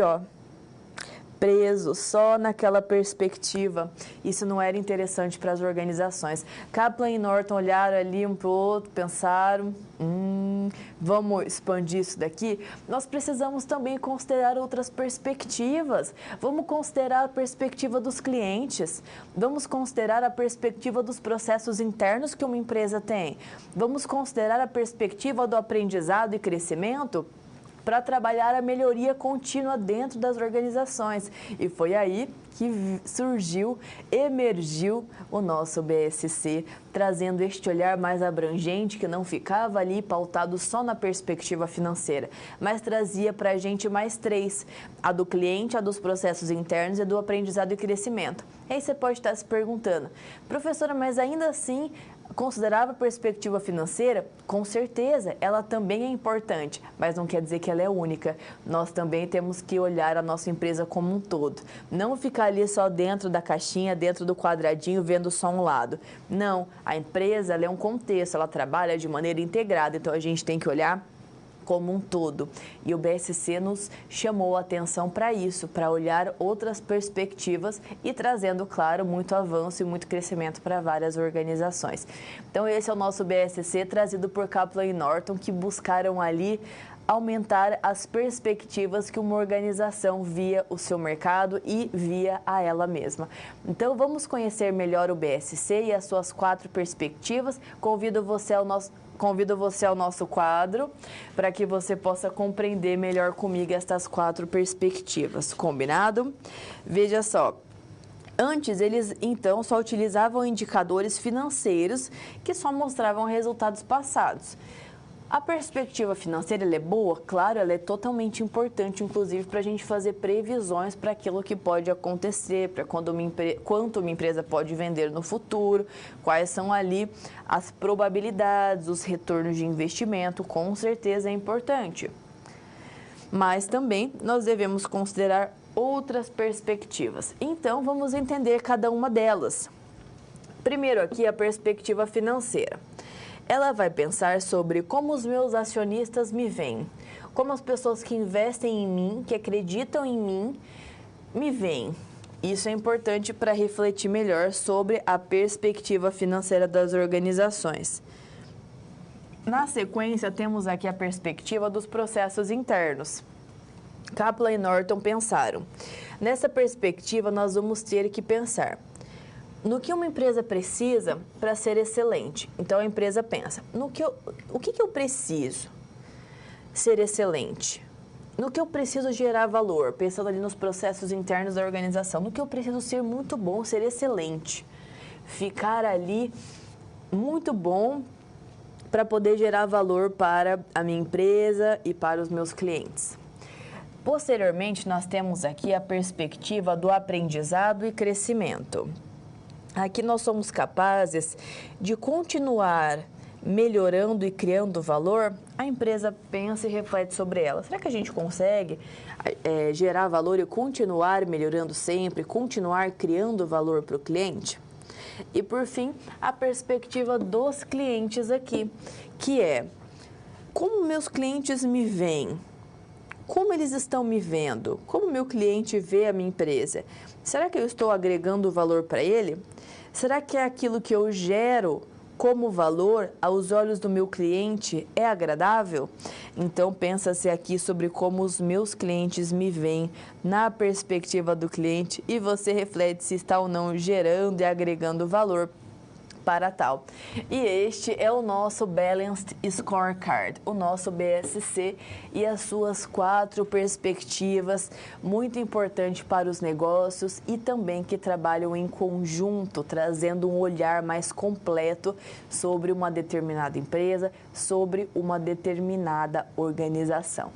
presos só naquela perspectiva. Isso não era interessante para as organizações. Kaplan e Norton olharam ali um para o outro, pensaram, vamos expandir isso daqui? Nós precisamos também considerar outras perspectivas. Vamos considerar a perspectiva dos clientes. Vamos considerar a perspectiva dos processos internos que uma empresa tem. Vamos considerar a perspectiva do aprendizado e crescimento para trabalhar a melhoria contínua dentro das organizações. E foi aí que emergiu o nosso BSC, trazendo este olhar mais abrangente, que não ficava ali pautado só na perspectiva financeira, mas trazia para a gente mais 3, a do cliente, a dos processos internos e a do aprendizado e crescimento. E aí você pode estar se perguntando, professora, mas ainda assim, considerava a perspectiva financeira? Com certeza, ela também é importante, mas não quer dizer que ela é única. Nós também temos que olhar a nossa empresa como um todo. Não ficar ali só dentro da caixinha, dentro do quadradinho, vendo só um lado. Não, a empresa ela é um contexto, ela trabalha de maneira integrada, então a gente tem que olhar como um todo. E o BSC nos chamou a atenção para isso, para olhar outras perspectivas e trazendo, claro, muito avanço e muito crescimento para várias organizações. Então, esse é o nosso BSC trazido por Kaplan e Norton, que buscaram ali aumentar as perspectivas que uma organização via o seu mercado e via a ela mesma. Então, vamos conhecer melhor o BSC e as suas 4 perspectivas. Convido você ao nosso quadro para que você possa compreender melhor comigo estas 4 perspectivas. Combinado? Veja só. Antes, eles, então, só utilizavam indicadores financeiros que só mostravam resultados passados. A perspectiva financeira ela é boa? Claro, ela é totalmente importante, inclusive, para a gente fazer previsões para aquilo que pode acontecer, para quanto uma empresa pode vender no futuro, quais são ali as probabilidades, os retornos de investimento, com certeza é importante. Mas também nós devemos considerar outras perspectivas. Então, vamos entender cada uma delas. Primeiro aqui, a perspectiva financeira. Ela vai pensar sobre como os meus acionistas me veem, como as pessoas que investem em mim, que acreditam em mim, me veem. Isso é importante para refletir melhor sobre a perspectiva financeira das organizações. Na sequência, temos aqui a perspectiva dos processos internos. Kaplan e Norton pensaram. Nessa perspectiva, nós vamos ter que pensar no que uma empresa precisa para ser excelente. Então, a empresa pensa, o que eu preciso ser excelente? No que eu preciso gerar valor, pensando ali nos processos internos da organização. No que eu preciso ser muito bom, ser excelente. Ficar ali muito bom para poder gerar valor para a minha empresa e para os meus clientes. Posteriormente, nós temos aqui a perspectiva do aprendizado e crescimento. Aqui nós somos capazes de continuar melhorando e criando valor. A empresa pensa e reflete sobre ela. Será que a gente consegue gerar valor e continuar melhorando sempre, continuar criando valor para o cliente? E, por fim, a perspectiva dos clientes aqui, que é como meus clientes me veem? Como eles estão me vendo? Como meu cliente vê a minha empresa? Será que eu estou agregando valor para ele? Será que é aquilo que eu gero como valor aos olhos do meu cliente é agradável? Então, pensa-se aqui sobre como os meus clientes me veem na perspectiva do cliente e você reflete se está ou não gerando e agregando valor para tal. E este é o nosso Balanced Scorecard, o nosso BSC e as suas 4 perspectivas, muito importante para os negócios e também que trabalham em conjunto, trazendo um olhar mais completo sobre uma determinada empresa, sobre uma determinada organização.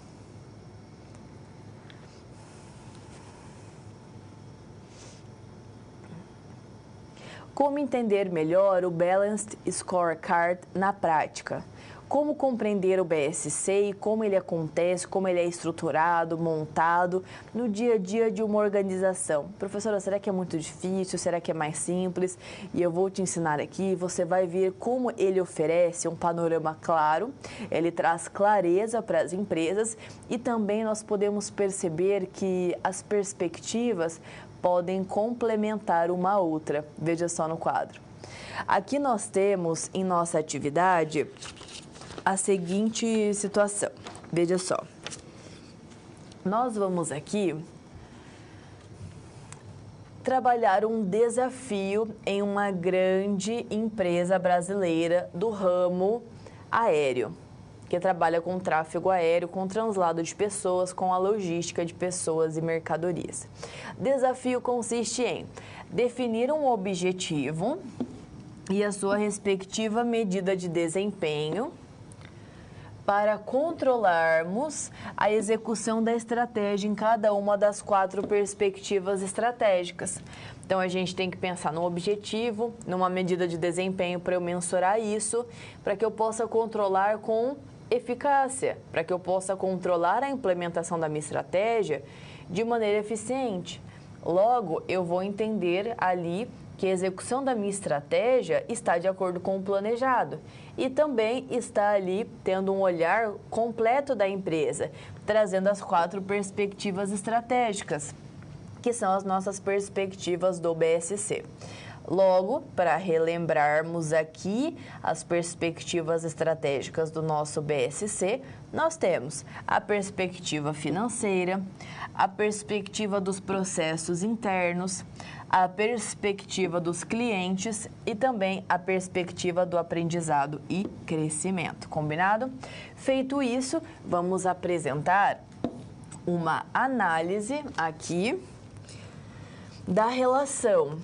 Como entender melhor o Balanced Scorecard na prática? Como compreender o BSC e como ele acontece, como ele é estruturado, montado no dia a dia de uma organização? Professora, será que é muito difícil? Será que é mais simples? E eu vou te ensinar aqui, você vai ver como ele oferece um panorama claro, ele traz clareza para as empresas e também nós podemos perceber que as perspectivas podem complementar uma outra. Veja só no quadro. Aqui nós temos em nossa atividade a seguinte situação. Veja só. Nós vamos aqui trabalhar um desafio em uma grande empresa brasileira do ramo aéreo, que trabalha com tráfego aéreo, com translado de pessoas, com a logística de pessoas e mercadorias. Desafio consiste em definir um objetivo e a sua respectiva medida de desempenho para controlarmos a execução da estratégia em cada uma das 4 perspectivas estratégicas. Então, a gente tem que pensar no objetivo, numa medida de desempenho para eu mensurar isso, para que eu possa controlar com eficácia, para que eu possa controlar a implementação da minha estratégia de maneira eficiente. Logo, eu vou entender ali que a execução da minha estratégia está de acordo com o planejado e também está ali tendo um olhar completo da empresa, trazendo as 4 perspectivas estratégicas, que são as nossas perspectivas do BSC. Logo, para relembrarmos aqui as perspectivas estratégicas do nosso BSC, nós temos a perspectiva financeira, a perspectiva dos processos internos, a perspectiva dos clientes e também a perspectiva do aprendizado e crescimento. Combinado? Feito isso, vamos apresentar uma análise aqui da relação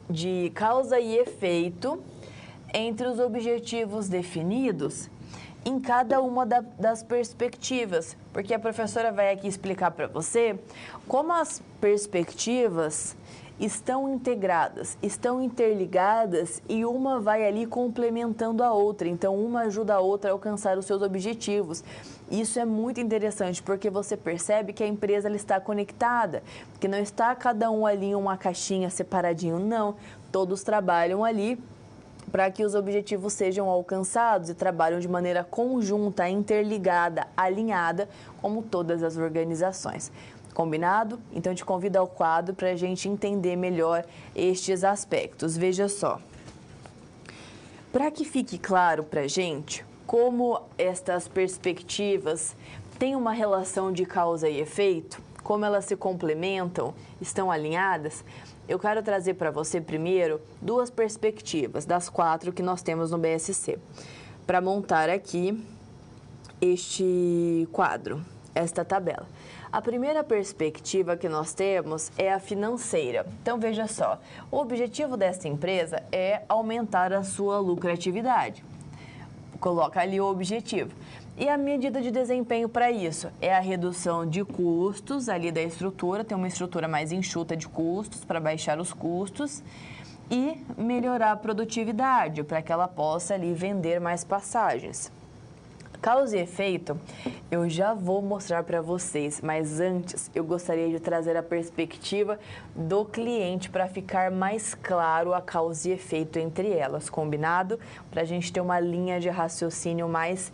de causa e efeito entre os objetivos definidos em cada uma das perspectivas, porque a professora vai aqui explicar para você como as perspectivas estão integradas, estão interligadas e uma vai ali complementando a outra. Então, uma ajuda a outra a alcançar os seus objetivos. Isso é muito interessante porque você percebe que a empresa ela está conectada, que não está cada um ali em uma caixinha separadinho, não. Todos trabalham ali para que os objetivos sejam alcançados e trabalham de maneira conjunta, interligada, alinhada, como todas as organizações. Combinado? Então, te convido ao quadro para a gente entender melhor estes aspectos. Veja só. Para que fique claro para a gente como estas perspectivas têm uma relação de causa e efeito, como elas se complementam, estão alinhadas, eu quero trazer para você primeiro 2 perspectivas das 4 que nós temos no BSC, para montar aqui este quadro, esta tabela. A primeira perspectiva que nós temos é a financeira. Então, veja só, o objetivo desta empresa é aumentar a sua lucratividade. Coloca ali o objetivo. E a medida de desempenho para isso é a redução de custos ali da estrutura, ter uma estrutura mais enxuta de custos para baixar os custos e melhorar a produtividade para que ela possa ali vender mais passagens. Causa e efeito, eu já vou mostrar para vocês, mas antes eu gostaria de trazer a perspectiva do cliente para ficar mais claro a causa e efeito entre elas, combinado? Para a gente ter uma linha de raciocínio mais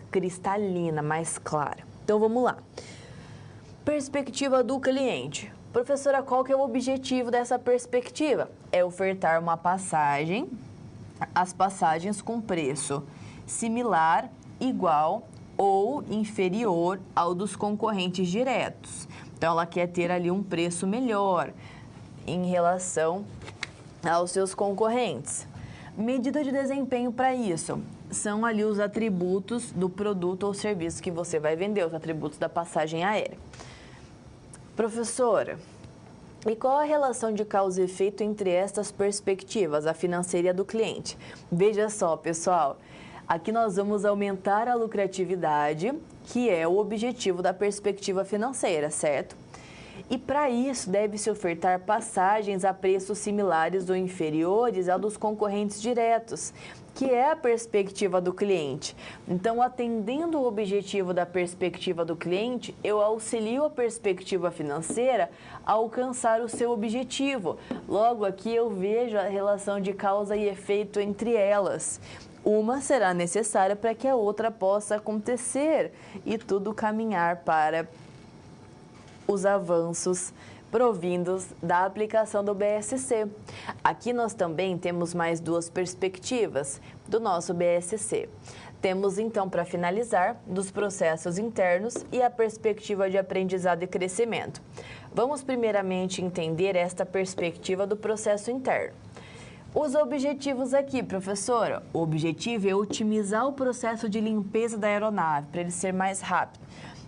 cristalina, mais clara. Então vamos lá. Perspectiva do cliente. Professora, qual que é o objetivo dessa perspectiva? É ofertar uma passagem, as passagens com preço similar, igual ou inferior ao dos concorrentes diretos. Então, ela quer ter ali um preço melhor em relação aos seus concorrentes. Medida de desempenho para isso são ali os atributos do produto ou serviço que você vai vender, os atributos da passagem aérea. Professora, e qual a relação de causa e efeito entre estas perspectivas, a financeira e a do cliente? Veja só, pessoal. Aqui nós vamos aumentar a lucratividade, que é o objetivo da perspectiva financeira, certo? E para isso deve-se ofertar passagens a preços similares ou inferiores ao dos concorrentes diretos, que é a perspectiva do cliente. Então, atendendo o objetivo da perspectiva do cliente, eu auxilio a perspectiva financeira a alcançar o seu objetivo. Logo, aqui eu vejo a relação de causa e efeito entre elas. Uma será necessária para que a outra possa acontecer e tudo caminhar para os avanços provindos da aplicação do BSC. Aqui nós também temos mais 2 perspectivas do nosso BSC. Temos então, para finalizar, dos processos internos e a perspectiva de aprendizado e crescimento. Vamos primeiramente entender esta perspectiva do processo interno. Os objetivos aqui, professora, o objetivo é otimizar o processo de limpeza da aeronave para ele ser mais rápido.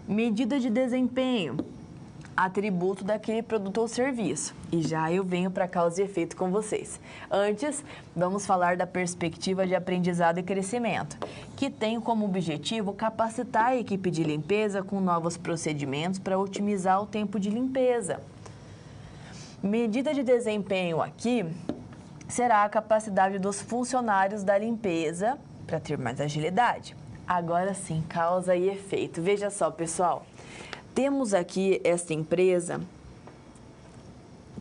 Medida de desempenho, atributo daquele produto ou serviço. E já eu venho para causa e efeito com vocês. Antes, vamos falar da perspectiva de aprendizado e crescimento, que tem como objetivo capacitar a equipe de limpeza com novos procedimentos para otimizar o tempo de limpeza. Medida de desempenho aqui será a capacidade dos funcionários da limpeza para ter mais agilidade. Agora sim, causa e efeito. Veja só, pessoal, temos aqui esta empresa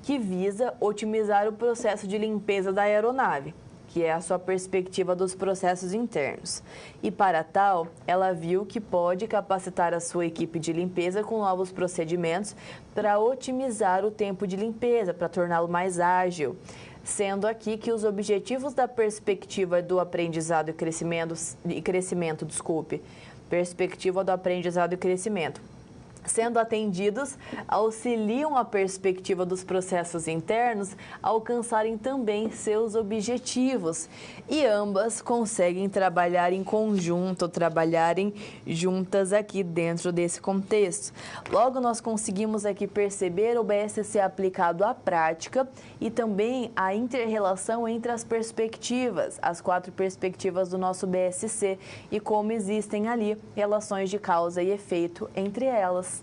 que visa otimizar o processo de limpeza da aeronave, que é a sua perspectiva dos processos internos. E para tal, ela viu que pode capacitar a sua equipe de limpeza com novos procedimentos para otimizar o tempo de limpeza, para torná-lo mais ágil. Sendo aqui que os objetivos da perspectiva do aprendizado e crescimento, perspectiva do aprendizado e crescimento, sendo atendidos, auxiliam a perspectiva dos processos internos a alcançarem também seus objetivos. E ambas conseguem trabalhar em conjunto, trabalharem juntas aqui dentro desse contexto. Logo, nós conseguimos aqui perceber o BSC aplicado à prática e também a inter-relação entre as perspectivas, as 4 perspectivas do nosso BSC e como existem ali relações de causa e efeito entre elas.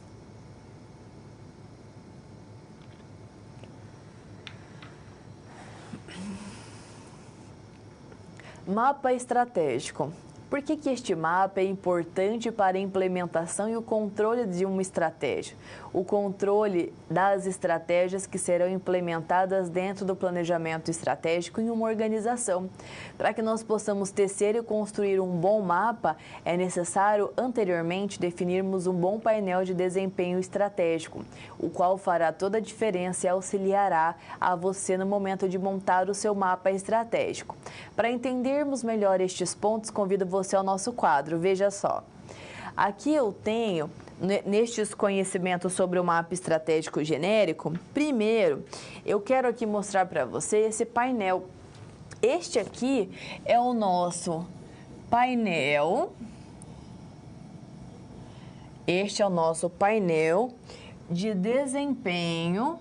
Mapa estratégico. Por que este mapa é importante para a implementação e o controle de uma estratégia? O controle das estratégias que serão implementadas dentro do planejamento estratégico em uma organização. Para que nós possamos tecer e construir um bom mapa, é necessário anteriormente definirmos um bom painel de desempenho estratégico, o qual fará toda a diferença e auxiliará a você no momento de montar o seu mapa estratégico. Para entendermos melhor estes pontos, convido você ao nosso quadro. Veja só. Aqui eu tenho, nestes conhecimentos sobre o mapa estratégico genérico, primeiro, eu quero aqui mostrar para você esse painel. Este aqui é o nosso painel. Este é o nosso painel de desempenho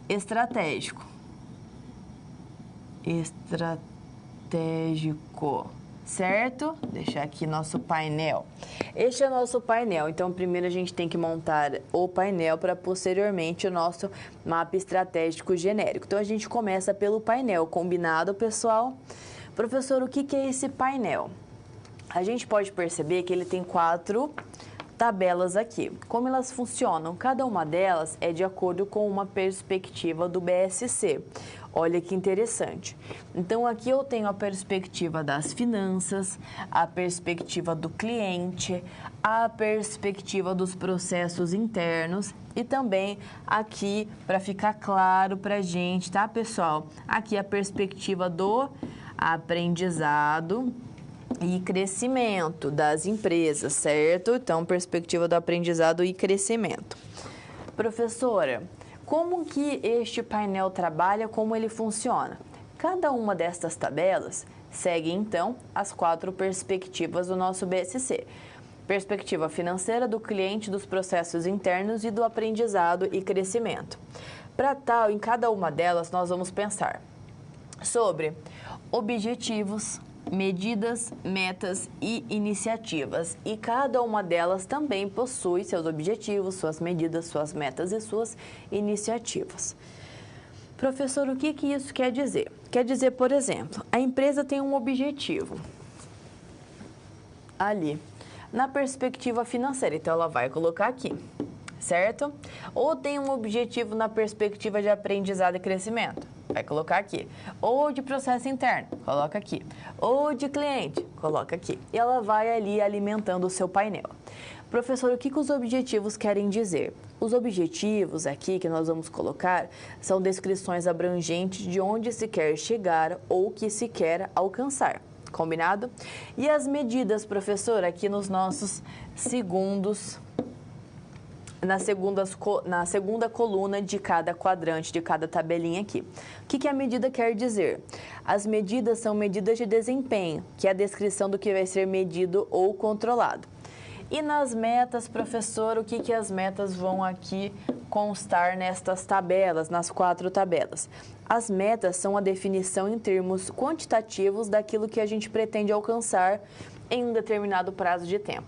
estratégico. Certo? Deixar aqui nosso painel. Este é o nosso painel, então primeiro a gente tem que montar o painel para posteriormente o nosso mapa estratégico genérico. Então a gente começa pelo painel, combinado, pessoal? Professor, o que é esse painel? A gente pode perceber que ele tem 4 tabelas aqui. Como elas funcionam? Cada uma delas é de acordo com uma perspectiva do BSC. Olha que interessante. Então, aqui eu tenho a perspectiva das finanças, a perspectiva do cliente, a perspectiva dos processos internos e também aqui, para ficar claro para a gente, tá, pessoal? Aqui a perspectiva do aprendizado e crescimento das empresas, certo? Então, perspectiva do aprendizado e crescimento. Professora, como que este painel trabalha, como ele funciona? Cada uma destas tabelas segue, então, as 4 perspectivas do nosso BSC. Perspectiva financeira, do cliente, dos processos internos e do aprendizado e crescimento. Para tal, em cada uma delas, nós vamos pensar sobre objetivos, medidas, metas e iniciativas. E cada uma delas também possui seus objetivos, suas medidas, suas metas e suas iniciativas. Professor, o que isso quer dizer? Quer dizer, por exemplo, a empresa tem um objetivo ali, na perspectiva financeira, então ela vai colocar aqui, certo? Ou tem um objetivo na perspectiva de aprendizado e crescimento, vai colocar aqui. Ou de processo interno, coloca aqui. Ou de cliente, coloca aqui. E ela vai ali alimentando o seu painel. Professor, o que os objetivos querem dizer? Os objetivos aqui que nós vamos colocar são descrições abrangentes de onde se quer chegar ou que se quer alcançar. Combinado? E as medidas, professor, aqui nos nossos segundos, na segunda coluna de cada quadrante, de cada tabelinha aqui. O que a medida quer dizer? As medidas são medidas de desempenho, que é a descrição do que vai ser medido ou controlado. E nas metas, professor, o que as metas vão aqui constar nestas tabelas, nas 4 tabelas? As metas são a definição em termos quantitativos daquilo que a gente pretende alcançar em um determinado prazo de tempo.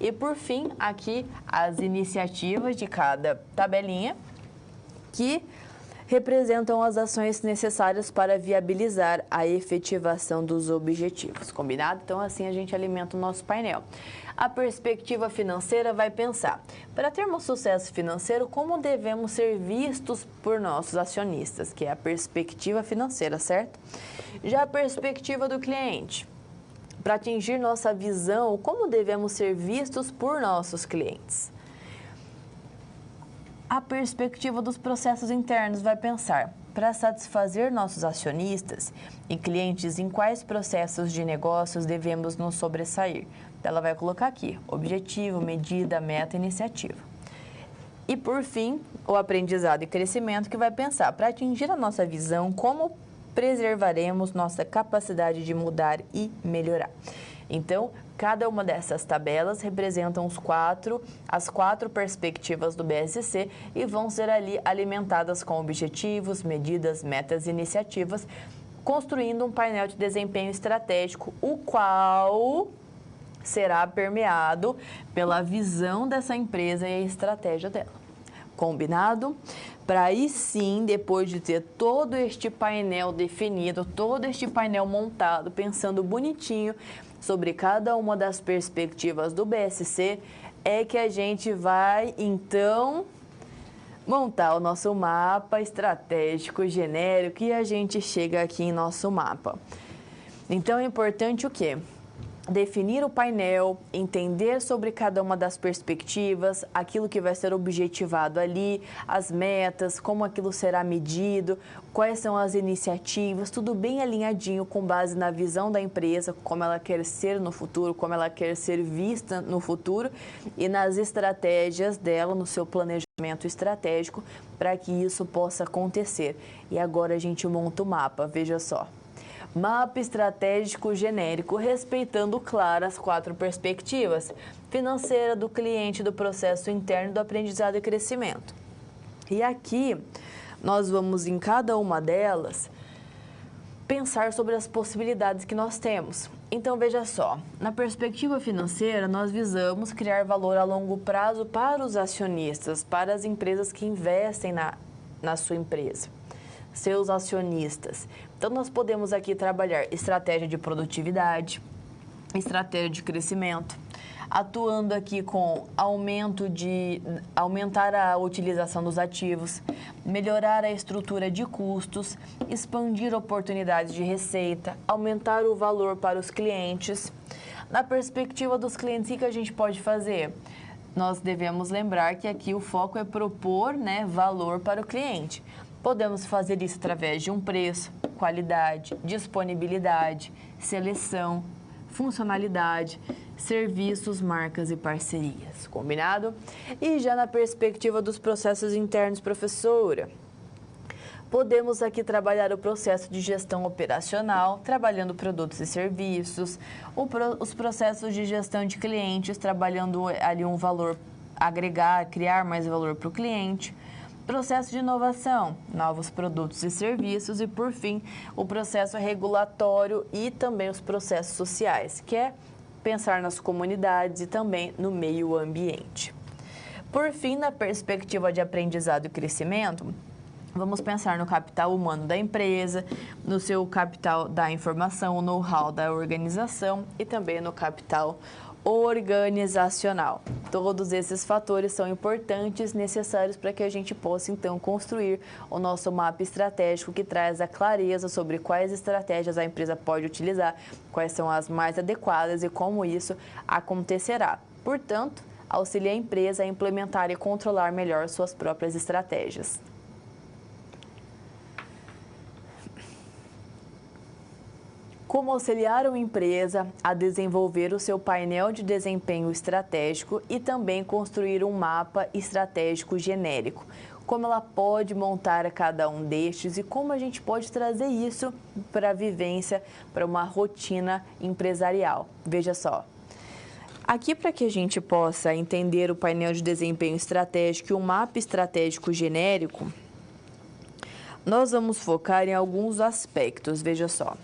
E, por fim, aqui as iniciativas de cada tabelinha que representam as ações necessárias para viabilizar a efetivação dos objetivos. Combinado? Então, assim a gente alimenta o nosso painel. A perspectiva financeira vai pensar, para termos sucesso financeiro, como devemos ser vistos por nossos acionistas, que é a perspectiva financeira, certo? Já a perspectiva do cliente, para atingir nossa visão, como devemos ser vistos por nossos clientes. A perspectiva dos processos internos vai pensar, para satisfazer nossos acionistas e clientes, em quais processos de negócios devemos nos sobressair. Ela vai colocar aqui, objetivo, medida, meta, iniciativa. E, por fim, o aprendizado e crescimento, que vai pensar, para atingir a nossa visão, como preservaremos nossa capacidade de mudar e melhorar. Então, cada uma dessas tabelas representam as quatro perspectivas do BSC e vão ser ali alimentadas com objetivos, medidas, metas e iniciativas, construindo um painel de desempenho estratégico, o qual será permeado pela visão dessa empresa e a estratégia dela. Combinado? para aí sim, depois de ter todo este painel definido, todo este painel montado, pensando bonitinho sobre cada uma das perspectivas do BSC, é que a gente vai, então, montar o nosso mapa estratégico genérico e a gente chega aqui em nosso mapa. Então, é importante o quê? Definir o painel, entender sobre cada uma das perspectivas, aquilo que vai ser objetivado ali, as metas, como aquilo será medido, quais são as iniciativas, tudo bem alinhadinho com base na visão da empresa, como ela quer ser no futuro, como ela quer ser vista no futuro e nas estratégias dela, no seu planejamento estratégico, para que isso possa acontecer. E agora a gente monta o mapa, veja só. Mapa estratégico genérico, respeitando, claro, as 4 perspectivas: financeira, do cliente, do processo interno, do aprendizado e crescimento. E aqui, nós vamos, em cada uma delas, pensar sobre as possibilidades que nós temos. Então, veja só, na perspectiva financeira, nós visamos criar valor a longo prazo para os acionistas, para as empresas que investem na sua empresa, seus acionistas. Então, nós podemos aqui trabalhar estratégia de produtividade, estratégia de crescimento, atuando aqui com aumentar a utilização dos ativos, melhorar a estrutura de custos, expandir oportunidades de receita, aumentar o valor para os clientes. Na perspectiva dos clientes, o que a gente pode fazer? Nós devemos lembrar que aqui o foco é propor, valor para o cliente. Podemos fazer isso através de um preço, qualidade, disponibilidade, seleção, funcionalidade, serviços, marcas e parcerias. Combinado? E já na perspectiva dos processos internos, professora, podemos aqui trabalhar o processo de gestão operacional, trabalhando produtos e serviços, os processos de gestão de clientes, trabalhando ali um valor, agregar, criar mais valor para o cliente, processo de inovação, novos produtos e serviços e, por fim, o processo regulatório e também os processos sociais, que é pensar nas comunidades e também no meio ambiente. Por fim, na perspectiva de aprendizado e crescimento, vamos pensar no capital humano da empresa, no seu capital da informação, o know-how da organização e também no capital organizacional. Todos esses fatores são importantes, necessários para que a gente possa, então, construir o nosso mapa estratégico que traz a clareza sobre quais estratégias a empresa pode utilizar, quais são as mais adequadas e como isso acontecerá. Portanto, auxilia a empresa a implementar e controlar melhor suas próprias estratégias. Como auxiliar uma empresa a desenvolver o seu painel de desempenho estratégico e também construir um mapa estratégico genérico. Como ela pode montar cada um destes e como a gente pode trazer isso para a vivência, para uma rotina empresarial. Veja só. Aqui, para que a gente possa entender o painel de desempenho estratégico e o mapa estratégico genérico, nós vamos focar em alguns aspectos. Veja só.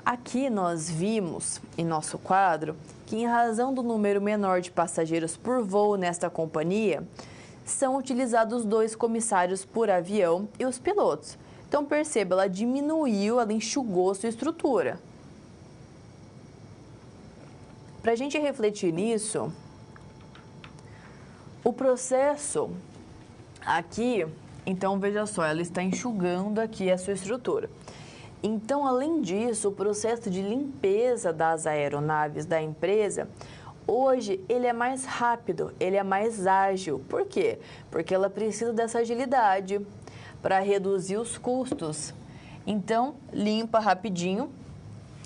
Aqui nós vimos, em nosso quadro, que em razão do número menor de passageiros por voo nesta companhia, são utilizados 2 comissários por avião e os pilotos. Então, perceba, ela diminuiu, ela enxugou sua estrutura. Para a gente refletir nisso, o processo aqui, então veja só, ela está enxugando aqui a sua estrutura. Então, além disso, o processo de limpeza das aeronaves da empresa, hoje, ele é mais rápido, ele é mais ágil. Por quê? Porque ela precisa dessa agilidade para reduzir os custos. Então, limpa rapidinho,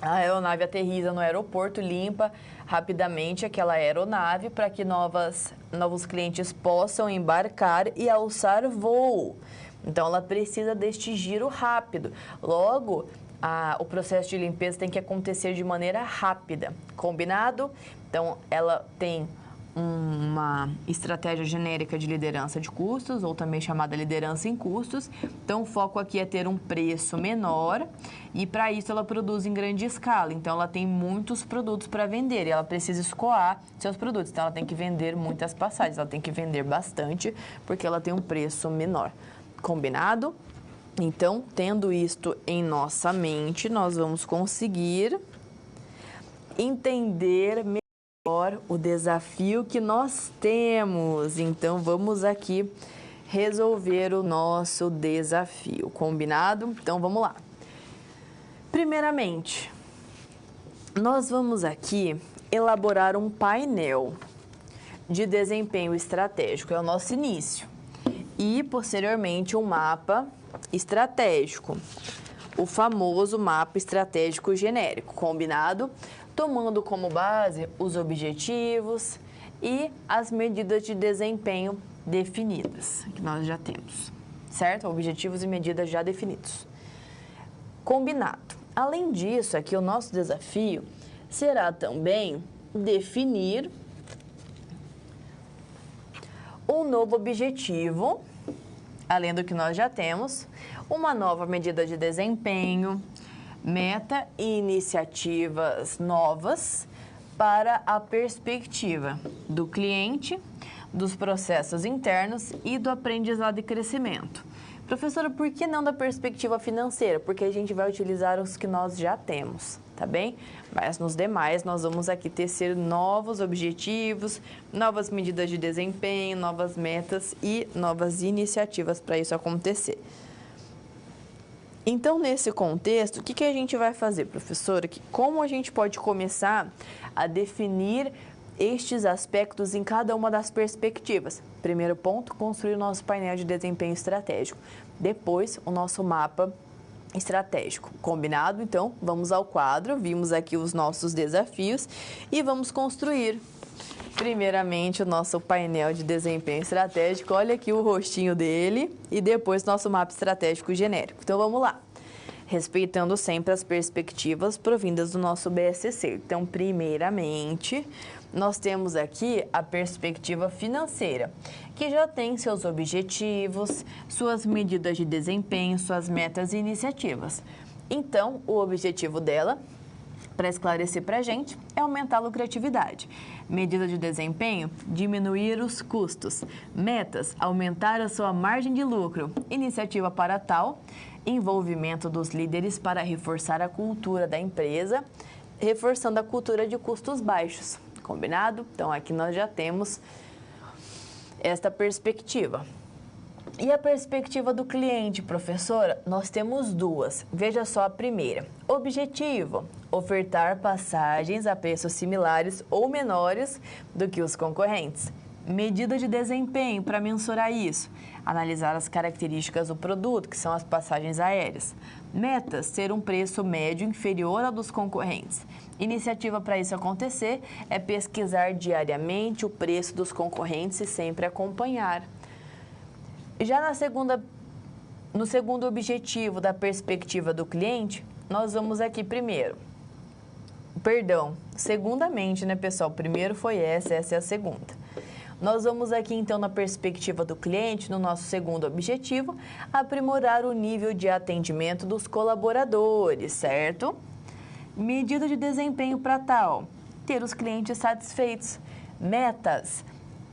a aeronave aterriza no aeroporto, limpa rapidamente aquela aeronave para que novos clientes possam embarcar e alçar voo. Então, ela precisa deste giro rápido. Logo, o processo de limpeza tem que acontecer de maneira rápida. Combinado? Então, ela tem uma estratégia genérica de liderança de custos, ou também chamada liderança em custos. Então, o foco aqui é ter um preço menor e, para isso, ela produz em grande escala. Então, ela tem muitos produtos para vender e ela precisa escoar seus produtos. Então, ela tem que vender muitas passagens, ela tem que vender bastante porque ela tem um preço menor. Combinado? Então, tendo isto em nossa mente, nós vamos conseguir entender melhor o desafio que nós temos. Então, vamos aqui resolver o nosso desafio. Combinado? Então, vamos lá. Primeiramente, nós vamos aqui elaborar um painel de desempenho estratégico. É o nosso início. E, posteriormente, um mapa estratégico, o famoso mapa estratégico genérico, combinado? Tomando como base os objetivos e as medidas de desempenho definidas, que nós já temos, certo? Objetivos e medidas já definidos. Combinado. Além disso, aqui o nosso desafio será também definir um novo objetivo, além do que nós já temos, uma nova medida de desempenho, meta e iniciativas novas para a perspectiva do cliente, dos processos internos e do aprendizado e crescimento. Professora, por que não da perspectiva financeira? Porque a gente vai utilizar os que nós já temos, tá bem? Mas nos demais, nós vamos aqui tecer novos objetivos, novas medidas de desempenho, novas metas e novas iniciativas para isso acontecer. Então, nesse contexto, o que a gente vai fazer, professora? Como a gente pode começar a definir estes aspectos em cada uma das perspectivas? Primeiro ponto, construir o nosso painel de desempenho estratégico. Depois, o nosso mapa estratégico. Combinado? Então, vamos ao quadro. Vimos aqui os nossos desafios e vamos construir, primeiramente, o nosso painel de desempenho estratégico. Olha aqui o rostinho dele e depois nosso mapa estratégico genérico. Então, vamos lá. Respeitando sempre as perspectivas provindas do nosso BSC. Então, primeiramente, nós temos aqui a perspectiva financeira, que já tem seus objetivos, suas medidas de desempenho, suas metas e iniciativas. Então, o objetivo dela, para esclarecer para a gente, é aumentar a lucratividade. Medida de desempenho, diminuir os custos. Metas, aumentar a sua margem de lucro. Iniciativa para tal, envolvimento dos líderes para reforçar a cultura da empresa, reforçando a cultura de custos baixos. Combinado? Então, aqui nós já temos esta perspectiva. E a perspectiva do cliente, professora? Nós temos duas. Veja só a primeira. Objetivo: ofertar passagens a preços similares ou menores do que os concorrentes. Medida de desempenho para mensurar isso. Analisar as características do produto, que são as passagens aéreas. Metas: ter um preço médio inferior ao dos concorrentes. Iniciativa para isso acontecer é pesquisar diariamente o preço dos concorrentes e sempre acompanhar. Já no segundo objetivo da perspectiva do cliente, nós vamos aqui primeiro. Segundamente, né, pessoal? Primeiro foi essa é a segunda. Nós vamos aqui, então, na perspectiva do cliente, no nosso segundo objetivo, aprimorar o nível de atendimento dos colaboradores, certo? Medida de desempenho para tal: ter os clientes satisfeitos. Metas: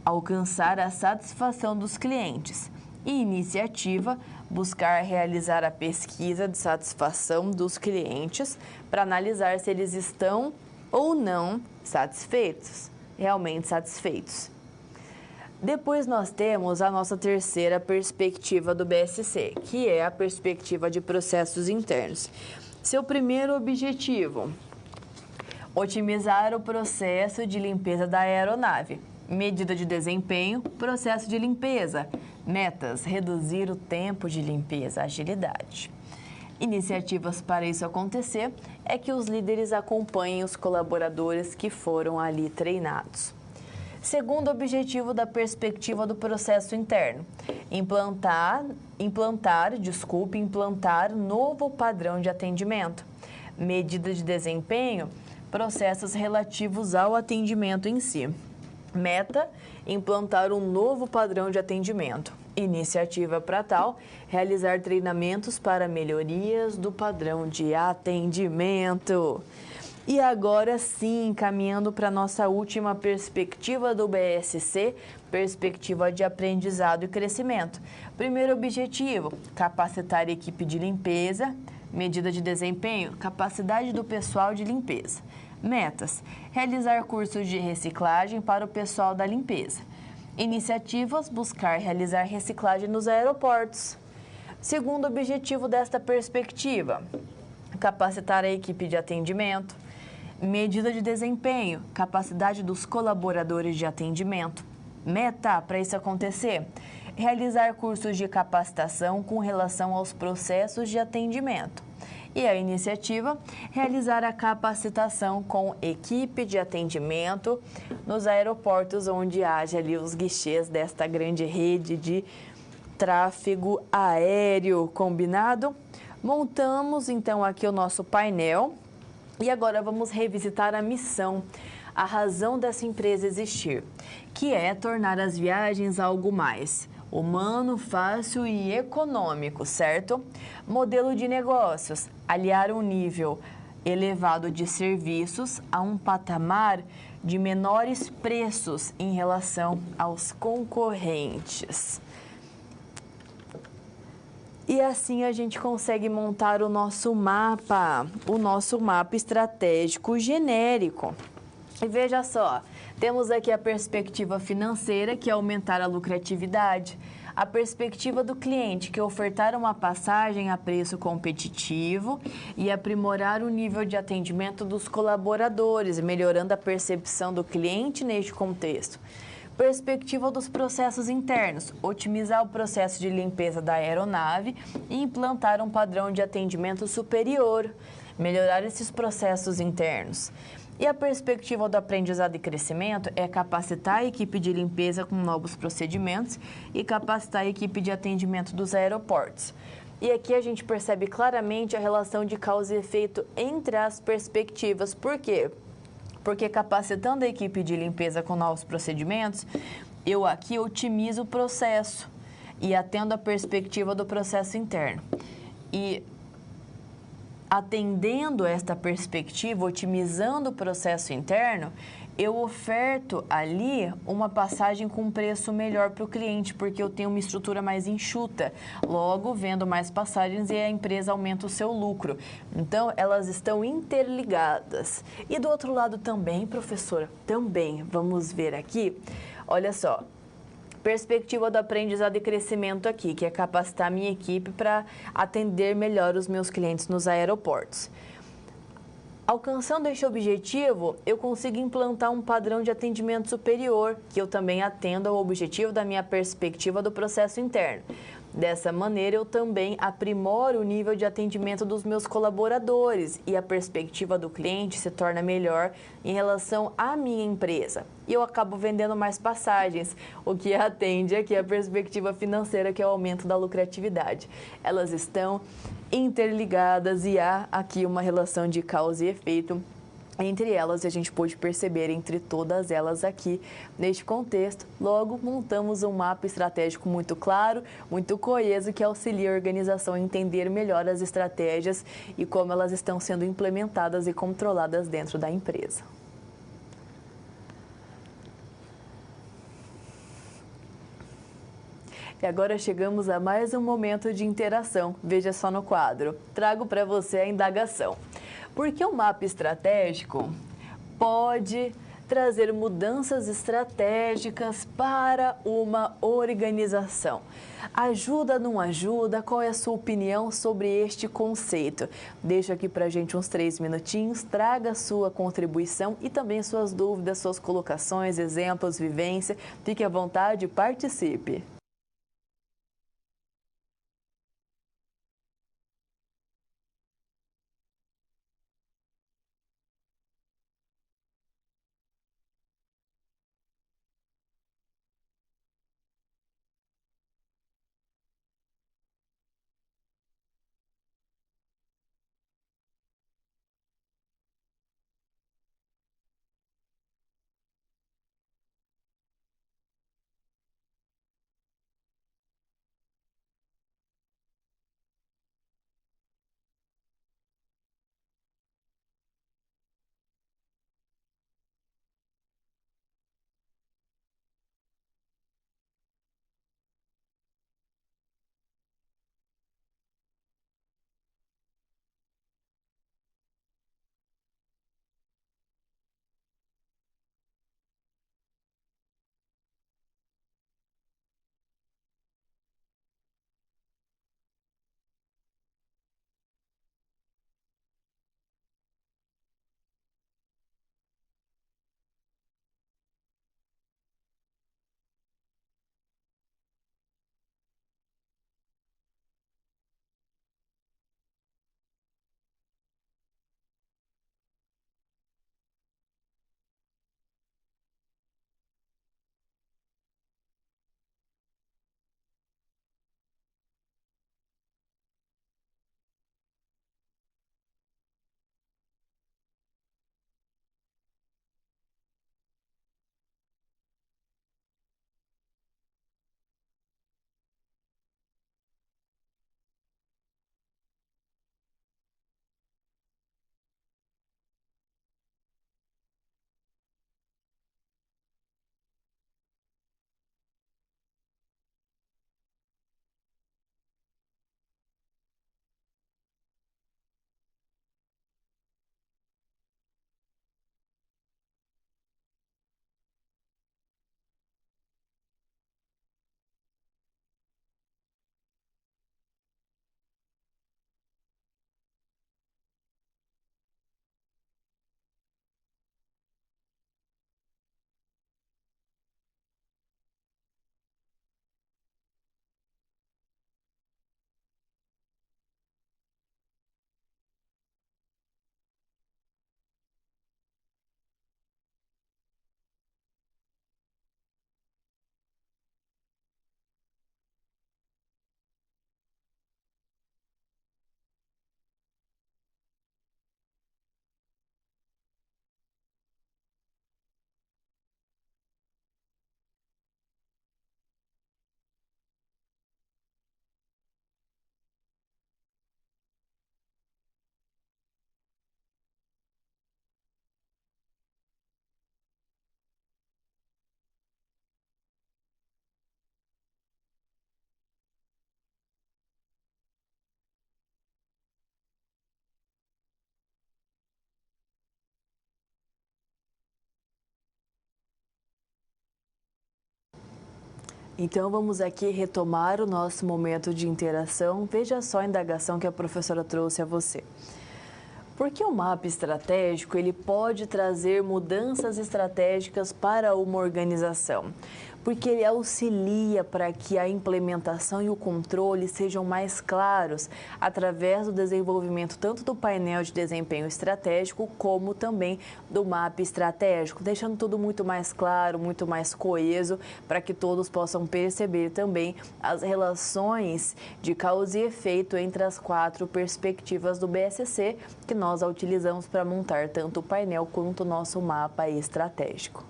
alcançar a satisfação dos clientes. E iniciativa: buscar realizar a pesquisa de satisfação dos clientes para analisar se eles estão ou não satisfeitos, realmente satisfeitos. Depois nós temos a nossa terceira perspectiva do BSC, que é a perspectiva de processos internos. Seu primeiro objetivo: otimizar o processo de limpeza da aeronave. Medida de desempenho: processo de limpeza. Metas: reduzir o tempo de limpeza, agilidade. Iniciativas para isso acontecer é que os líderes acompanhem os colaboradores que foram ali treinados. Segundo objetivo da perspectiva do processo interno: implantar novo padrão de atendimento. Medida de desempenho: processos relativos ao atendimento em si. Meta: implantar um novo padrão de atendimento. Iniciativa para tal: realizar treinamentos para melhorias do padrão de atendimento. E agora sim, caminhando para a nossa última perspectiva do BSC, perspectiva de aprendizado e crescimento. Primeiro objetivo: capacitar a equipe de limpeza. Medida de desempenho: capacidade do pessoal de limpeza. Metas: realizar cursos de reciclagem para o pessoal da limpeza. Iniciativas: buscar realizar reciclagem nos aeroportos. Segundo objetivo desta perspectiva: capacitar a equipe de atendimento. Medida de desempenho: capacidade dos colaboradores de atendimento. Meta para isso acontecer: realizar cursos de capacitação com relação aos processos de atendimento. E a iniciativa: realizar a capacitação com equipe de atendimento nos aeroportos onde haja ali os guichês desta grande rede de tráfego aéreo. Combinado? Montamos então aqui o nosso painel e agora vamos revisitar a missão, a razão dessa empresa existir, que é tornar as viagens algo mais humano, fácil e econômico, certo? Modelo de negócios: aliar um nível elevado de serviços a um patamar de menores preços em relação aos concorrentes. E assim a gente consegue montar o nosso mapa estratégico genérico. E veja só, temos aqui a perspectiva financeira, que é aumentar a lucratividade. A perspectiva do cliente, que é ofertar uma passagem a preço competitivo e aprimorar o nível de atendimento dos colaboradores, melhorando a percepção do cliente neste contexto. Perspectiva dos processos internos: otimizar o processo de limpeza da aeronave e implantar um padrão de atendimento superior, melhorar esses processos internos. E a perspectiva do aprendizado e crescimento é capacitar a equipe de limpeza com novos procedimentos e capacitar a equipe de atendimento dos aeroportos. E aqui a gente percebe claramente a relação de causa e efeito entre as perspectivas. Por quê? Porque capacitando a equipe de limpeza com novos procedimentos, eu aqui otimizo o processo e atendo a perspectiva do processo interno. E atendendo esta perspectiva, otimizando o processo interno, eu oferto ali uma passagem com preço melhor para o cliente, porque eu tenho uma estrutura mais enxuta. Logo, vendo mais passagens e a empresa aumenta o seu lucro. Então, elas estão interligadas. E do outro lado também, professora, também, vamos ver aqui, olha só. Perspectiva do aprendizado e crescimento aqui, que é capacitar a minha equipe para atender melhor os meus clientes nos aeroportos. Alcançando este objetivo, eu consigo implantar um padrão de atendimento superior, que eu também atendo ao objetivo da minha perspectiva do processo interno. Dessa maneira, eu também aprimoro o nível de atendimento dos meus colaboradores e a perspectiva do cliente se torna melhor em relação à minha empresa. E eu acabo vendendo mais passagens, o que atende aqui a perspectiva financeira, que é o aumento da lucratividade. Elas estão interligadas e há aqui uma relação de causa e efeito entre elas, e a gente pôde perceber entre todas elas aqui neste contexto. Logo, montamos um mapa estratégico muito claro, muito coeso, que auxilia a organização a entender melhor as estratégias e como elas estão sendo implementadas e controladas dentro da empresa. E agora chegamos a mais um momento de interação. Veja só no quadro. Trago para você a indagação. Por que o mapa estratégico pode trazer mudanças estratégicas para uma organização? Ajuda, não ajuda? Qual é a sua opinião sobre este conceito? Deixa aqui para a gente uns 3 minutinhos, traga a sua contribuição e também suas dúvidas, suas colocações, exemplos, vivência. Fique à vontade, participe. Então vamos aqui retomar o nosso momento de interação. Veja só a indagação que a professora trouxe a você. Porque o mapa estratégico, ele pode trazer mudanças estratégicas para uma organização, porque ele auxilia para que a implementação e o controle sejam mais claros através do desenvolvimento tanto do painel de desempenho estratégico como também do mapa estratégico, deixando tudo muito mais claro, muito mais coeso, para que todos possam perceber também as relações de causa e efeito entre as 4 perspectivas do BSC que nós utilizamos para montar tanto o painel quanto o nosso mapa estratégico.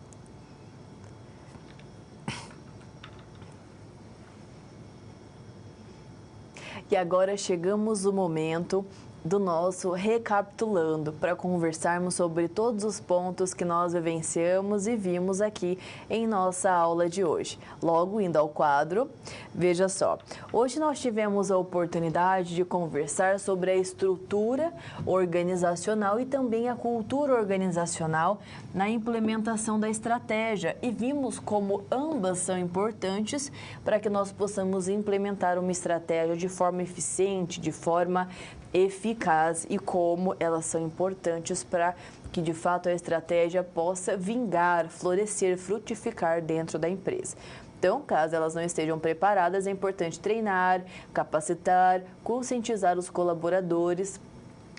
E agora chegamos no momento do nosso recapitulando, para conversarmos sobre todos os pontos que nós vivenciamos e vimos aqui em nossa aula de hoje. Logo indo ao quadro, veja só, hoje nós tivemos a oportunidade de conversar sobre a estrutura organizacional e também a cultura organizacional na implementação da estratégia e vimos como ambas são importantes para que nós possamos implementar uma estratégia de forma eficiente, de forma eficaz e como elas são importantes para que de fato a estratégia possa vingar, florescer, frutificar dentro da empresa. Então, caso elas não estejam preparadas, é importante treinar, capacitar, conscientizar os colaboradores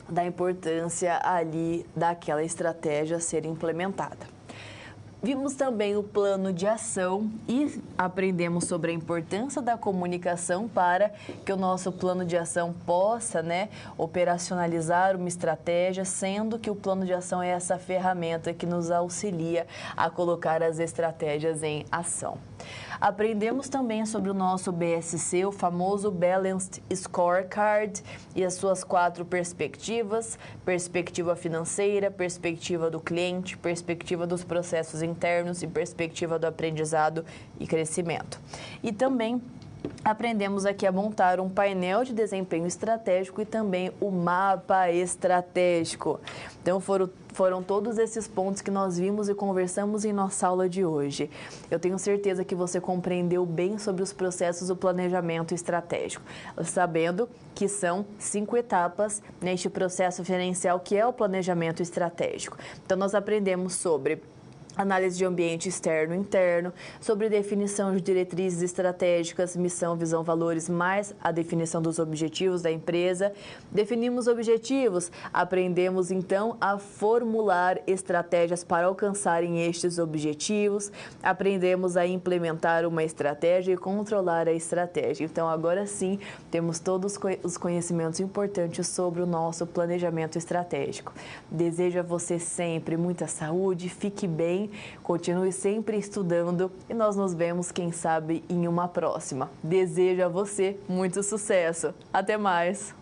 da importância ali daquela estratégia ser implementada. Vimos também o plano de ação e aprendemos sobre a importância da comunicação para que o nosso plano de ação possa, operacionalizar uma estratégia, sendo que o plano de ação é essa ferramenta que nos auxilia a colocar as estratégias em ação. Aprendemos também sobre o nosso BSC, o famoso Balanced Scorecard e as suas 4 perspectivas: perspectiva financeira, perspectiva do cliente, perspectiva dos processos internos e perspectiva do aprendizado e crescimento. E também aprendemos aqui a montar um painel de desempenho estratégico e também o mapa estratégico. Então, foram todos esses pontos que nós vimos e conversamos em nossa aula de hoje. Eu tenho certeza que você compreendeu bem sobre os processos do planejamento estratégico, sabendo que são 5 etapas neste processo gerencial que é o planejamento estratégico. Então, nós aprendemos sobre análise de ambiente externo e interno, sobre definição de diretrizes estratégicas, missão, visão, valores, mais a definição dos objetivos da empresa. Definimos objetivos, aprendemos então a formular estratégias para alcançarem estes objetivos, aprendemos a implementar uma estratégia e controlar a estratégia. Então, agora sim, temos todos os conhecimentos importantes sobre o nosso planejamento estratégico. Desejo a você sempre muita saúde, fique bem, continue sempre estudando e nós nos vemos, quem sabe, em uma próxima. Desejo a você muito sucesso. Até mais!